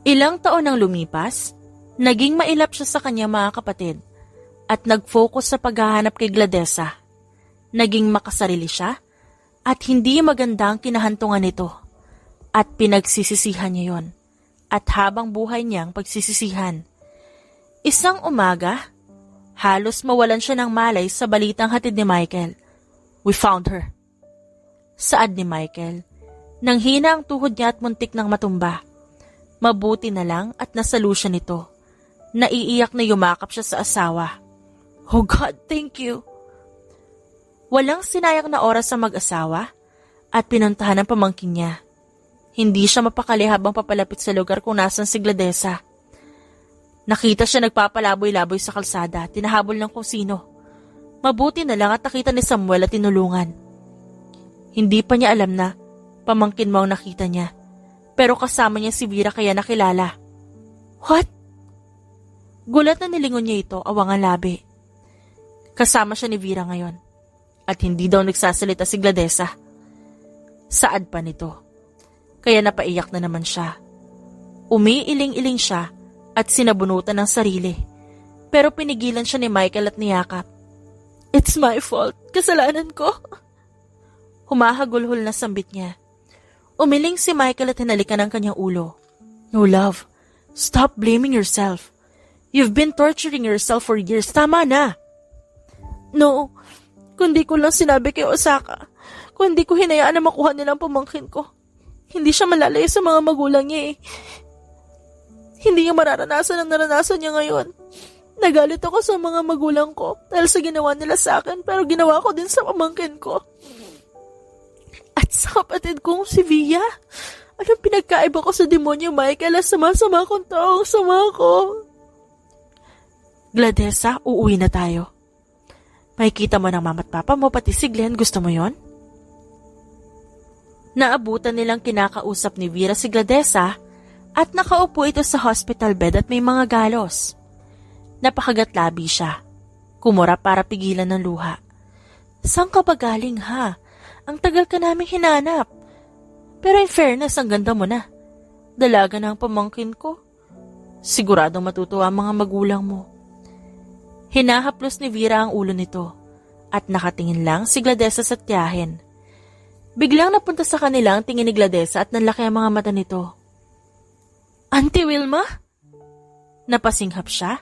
A: Ilang taon nang lumipas, naging mailap siya sa kanyang mga kapatid at nag-focus sa paghahanap kay Gladesa. Naging makasarili siya at hindi maganda ang kinahantungan nito at pinagsisisihan niya yon at habang buhay niyang pagsisisihan. Isang umaga, halos mawalan siya ng malay sa balitang hatid ni Michael. We found her. Saad ni Michael, nang hina ang tuhod niya at muntik ng matumba. Mabuti na lang at nasalo siya nito. Naiiyak na yumakap siya sa asawa. Oh God, thank you. Walang sinayang na oras sa mag-asawa at pinuntahan ang pamangkin niya. Hindi siya mapakali habang papalapit sa lugar kung nasan si Gladesa. Nakita siya nagpapalaboy-laboy sa kalsada, tinahabol ng kung sino. Mabuti na lang at nakita ni Samuel at tinulungan. Hindi pa niya alam na pamangkin mo ang nakita niya, pero kasama niya si Vera kaya nakilala. What? Gulat na nilingon niya ito, awang ang labi. Kasama siya ni Vera ngayon, at hindi daw nagsasalita si Gladesa. Saad pa nito, kaya napaiyak na naman siya. Umiiling-iling siya at sinabunutan ng sarili, pero pinigilan siya ni Michael at niyakap. It's my fault, kasalanan ko. Humahagulhol na sambit niya. Umiling si Michael at hinalikan ang kanyang ulo. No, love. Stop blaming yourself. You've been torturing yourself for years. Tama na. No, kundi ko lang sinabi kay Osaka. Kundi ko hinayaan na makuha nilang pamangkin ko. Hindi siya malalayo sa mga magulang niya eh. Hindi niya mararanasan ang naranasan niya ngayon. Nagalit ako sa mga magulang ko dahil sa ginawa nila sa akin, pero ginawa ko din sa pamangkin ko. At sa kapatid kong si Via. Anong pinagkaiba ko sa demonyo, Michael? Sama-sama kong tao, sama ko. Gladesa, uuwi na tayo. Makikita mo ng mama at papa mo, pati si Glenn. Gusto mo yon? Naabutan nilang kinakausap ni Vera si Gladesa at nakaupo ito sa hospital bed at may mga galos. Napakagatlabi siya. Kumura para pigilan ng luha. Saan ka ba galing ha? Ang tagal ka naming hinanap. Pero in fairness, ang ganda mo na. Dalaga na ang pamangkin ko. Siguradong matutuwa ang mga magulang mo. Hinahaplos ni Vera ang ulo nito at nakatingin lang si Gladesa sa tiyahin. Biglang napunta sa kanila ang tingin ni Gladesa at nanlaki ang mga mata nito. Auntie Wilma? Napasinghap siya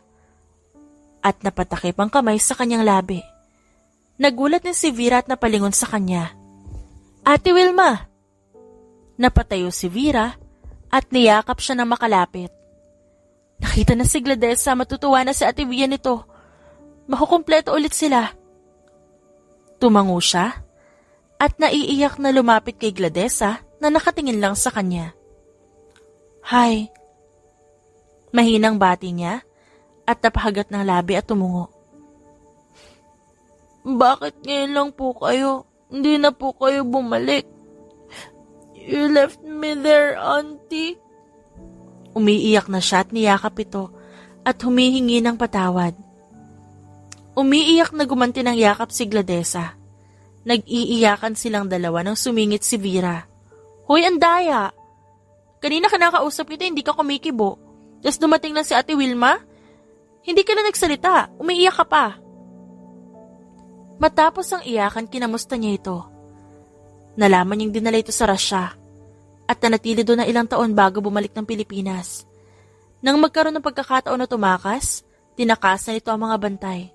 A: at napatakip ang kamay sa kanyang labi. Nagulat din si Vera at napalingon sa kanya. Ate Wilma! Napatayo si Vera at niyakap siya ng makalapit. Nakita na si Gladesa, matutuwa na si Ate Via nito. Makukumpleto ulit sila. Tumango siya at naiiyak na lumapit kay Gladesa na nakatingin lang sa kanya. Hi. Mahinang bati niya at napahagat ng labi at tumungo. Bakit ngayon lang po kayo? Hindi na po kayo bumalik. You left me there, Auntie. Umiiyak na siya at niyakap ito at humihingi ng patawad. Umiiyak na gumanti ng yakap si Gladesa. Nag-iiyakan silang dalawa nang sumingit si Vera. Hoy, andaya! Kanina ka nakausap kita, hindi ka kumikibo. Tapos dumating lang si Ate Wilma? Hindi ka na nagsalita, umiiyak ka pa. Matapos ang iyakan, kinamusta niya ito. Nalaman niyang dinala ito sa Russia at nanatili doon ng ilang taon bago bumalik ng Pilipinas. Nang magkaroon ng pagkakataon na tumakas, tinakasan ito ang mga bantay.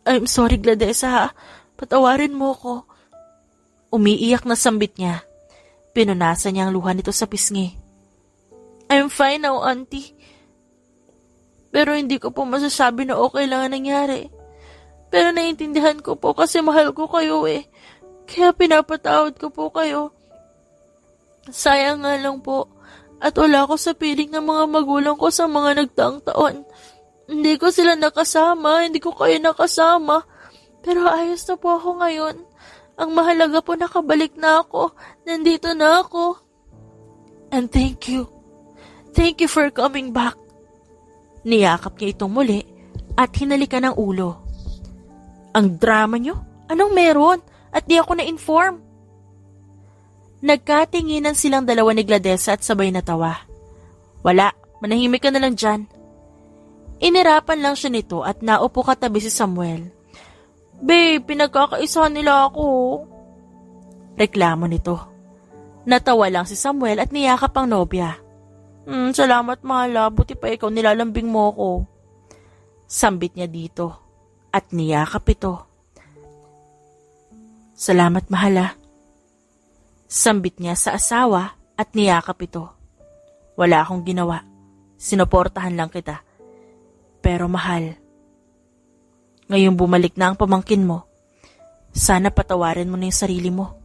A: I'm sorry, Gladesa. Patawarin mo ko. Umiiyak na sambit niya. Pinunasan niya ang luha nito sa pisngi. I'm fine now, Auntie. Pero hindi ko po masasabi na okay lang ang nangyari. Pero naiintindihan ko po kasi mahal ko kayo eh. Kaya pinapatawad ko po kayo. Sayang nga lang po. At wala ko sa piling ng mga magulang ko sa mga nagdaang taon. Hindi ko sila nakasama, hindi ko kayo nakasama. Pero ayos na po ako ngayon. Ang mahalaga po nakabalik na ako. Nandito na ako. And thank you. Thank you for coming back. Niyakap niya itong muli at hinalikan ng ulo. Ang drama niyo? Anong meron? At di ako na-inform. Nagkatinginan silang dalawa ni Gladesa at sabay natawa. Wala, manahimik ka na lang dyan. Inirapan lang siya nito at naupo katabi si Samuel. Babe, pinagkakaisahan nila ako. Reklamo nito. Natawa lang si Samuel at niyakap ang nobya. Salamat mahala, buti pa ikaw nilalambing mo ko. Sambit niya dito at niyakap ito. Salamat mahala. Sambit niya sa asawa at niyakap ito. Wala akong ginawa. Sinuportahan lang kita. Pero mahal, ngayong bumalik na ang pamangkin mo, sana patawarin mo na yung sarili mo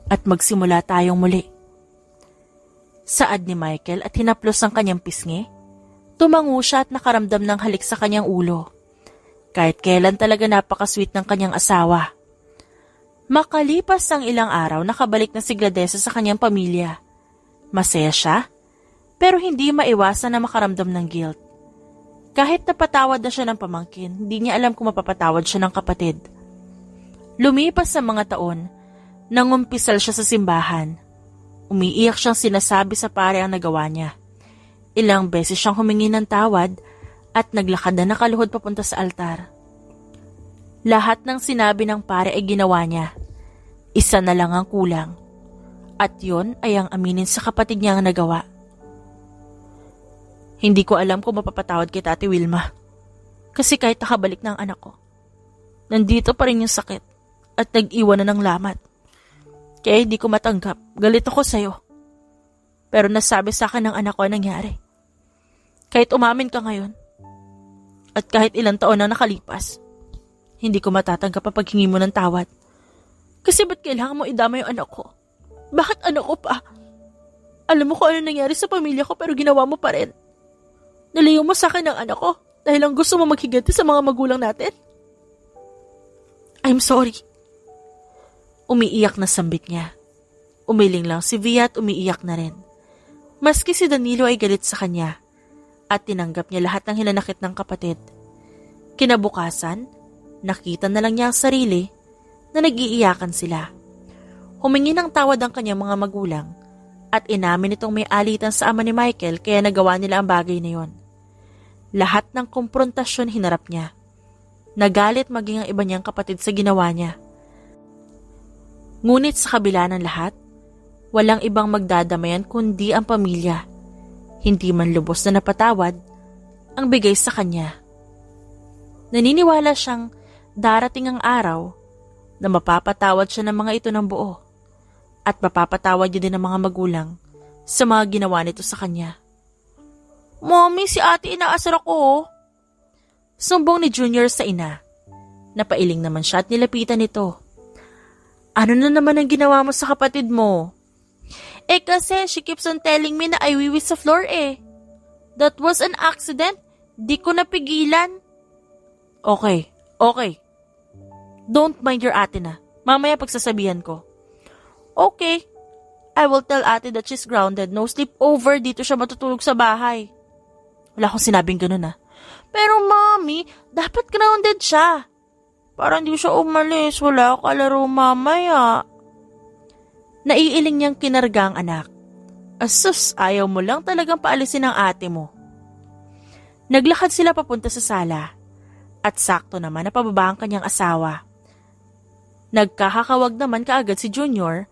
A: at magsimula tayong muli. Saad ni Michael at hinaplos ang kanyang pisngi, tumango siya at nakaramdam ng halik sa kanyang ulo. Kahit kailan talaga napakasweet ng kanyang asawa. Makalipas ang ilang araw, nakabalik na si Gladesa sa kanyang pamilya. Masaya siya, pero hindi maiwasan na makaramdam ng guilt. Kahit napatawad na siya ng pamangkin, hindi niya alam kung mapapatawad siya ng kapatid. Lumipas sa mga taon, nangumpisal siya sa simbahan. Umiiyak siyang sinasabi sa pare ang nagawa niya. Ilang beses siyang humingi ng tawad at naglakad na nakaluhod papunta sa altar. Lahat ng sinabi ng pare ay ginawa niya. Isa na lang ang kulang. At yon ay ang aminin sa kapatid niya ang nagawa. Hindi ko alam kung mapapatawad kita, Ate Wilma. Kasi kahit nakabalik na ang anak ko, nandito pa rin yung sakit at nag-iwan na ng lamat. Kaya hindi ko matanggap. Galit ako sa'yo. Pero nasabi sa akin ng anak ko ang nangyari. Kahit umamin ka ngayon, at kahit ilang taon na nakalipas, hindi ko matatanggap ang paghingi mo ng tawad. Kasi ba't kailangan mo idama yung anak ko? Bakit anak ko pa? Alam mo kung ano nangyari sa pamilya ko pero ginawa mo pa rin. Nalayo mo sa akin ang anak ko dahil lang gusto mo maghiganti sa mga magulang natin? I'm sorry. Umiiyak na sambit niya. Umiling lang si Via at umiiyak na rin. Maski si Danilo ay galit sa kanya at tinanggap niya lahat ng hinanakit ng kapatid. Kinabukasan, nakita na lang niya ang sarili na nag-iiyakan sila. Humingi ng tawad ang kanyang mga magulang at inamin itong may alitan sa ama ni Michael kaya nagawa nila ang bagay na yon. Lahat ng komprontasyon hinarap niya. Nagalit maging ang iba niyang kapatid sa ginawa niya. Ngunit sa kabila ng lahat, walang ibang magdadamayan kundi ang pamilya. Hindi man lubos na napatawad ang bigay sa kanya. Naniniwala siyang darating ang araw na mapapatawad siya ng mga ito ng buo at mapapatawad niya din ng mga magulang sa mga ginawa nito sa kanya. Mommy, si ate inaasar ako. Sumbong ni Junior sa ina. Napailing naman siya at nilapitan nito. Ano na naman ang ginawa mo sa kapatid mo? Kasi she keeps on telling me na I wiwi sa floor That was an accident. Di ko napigilan. Okay. Don't mind your ate na. Mamaya pagsasabihan ko. Okay. I will tell ate that she's grounded. No sleepover. Dito siya matutulog sa bahay. Wala akong sinabing ganun Pero mommy, dapat grounded siya. Para hindi siya umalis. Wala akong kalaro mamaya. Naiiling niyang kinarga ang anak. Asus, ayaw mo lang talagang paalisin ang ate mo. Naglakad sila papunta sa sala. At sakto naman na pababa ang kanyang asawa. Nagkakawag naman kaagad si Junior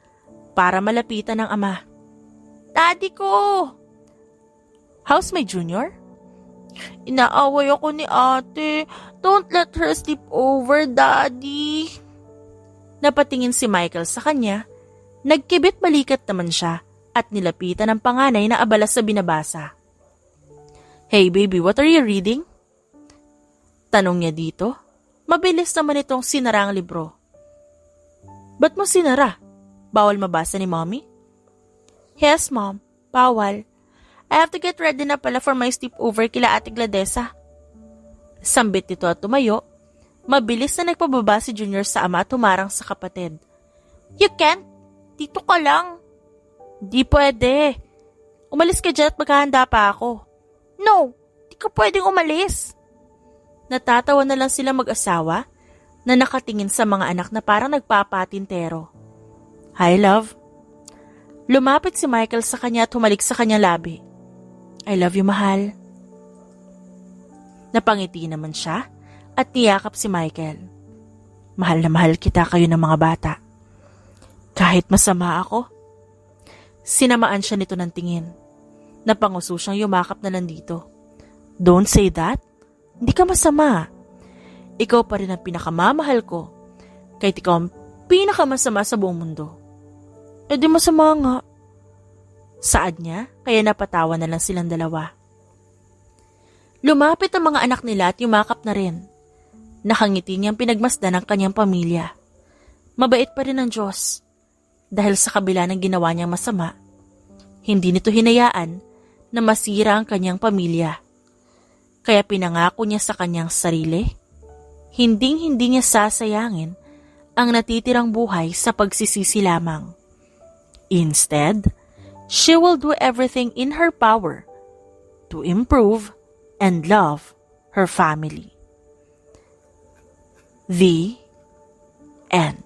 A: para malapitan ng ama. Daddy ko! How's my Junior? Inaaway ako ni ate. Don't let her sleep over, Daddy. Napatingin si Michael sa kanya. Nagkibit balikat naman siya at nilapitan ng panganay na abala sa binabasa. Hey baby, what are you reading? Tanong niya dito. Mabilis naman itong sinara ang libro. Ba't mo sinara? Bawal mabasa ni mommy? Yes, mom. Bawal. I have to get ready na pala for my sleepover kila ate Gladesa. Sambit nito at tumayo. Mabilis na nagpababa si Junior sa ama at humarang sa kapatid. You can't. Dito ka lang. Di pwede. Umalis ka dyan at maghahanda pa ako. No, di ka pwedeng umalis. Natatawa na lang sila mag-asawa na nakatingin sa mga anak na parang nagpapatintero. Hi, love. Lumapit si Michael sa kanya at humalik sa kanyang labi. I love you, mahal. Napangiti naman siya at niyakap si Michael. Mahal na mahal kita kayo ng mga bata. Kahit masama ako. Sinamaan siya nito ng tingin. Napanguso siyang yumakap na nandito. Don't say that. Hindi ka masama. Ikaw pa rin ang pinakamamahal ko. Kahit ikaw ang pinakamasama sa buong mundo. Di masama nga. Saad niya, kaya napatawa na lang silang dalawa. Lumapit ang mga anak nila at yumakap na rin. Nakangiti niyang pinagmasdan ang kanyang pamilya. Mabait pa rin ang Diyos. Dahil sa kabila ng ginawa niyang masama, hindi nito hinayaan na masira ang kanyang pamilya. Kaya pinangako niya sa kanyang sarili, hinding-hindi niya sasayangin ang natitirang buhay sa pagsisisi lamang. Instead, she will do everything in her power to improve and love her family. The end.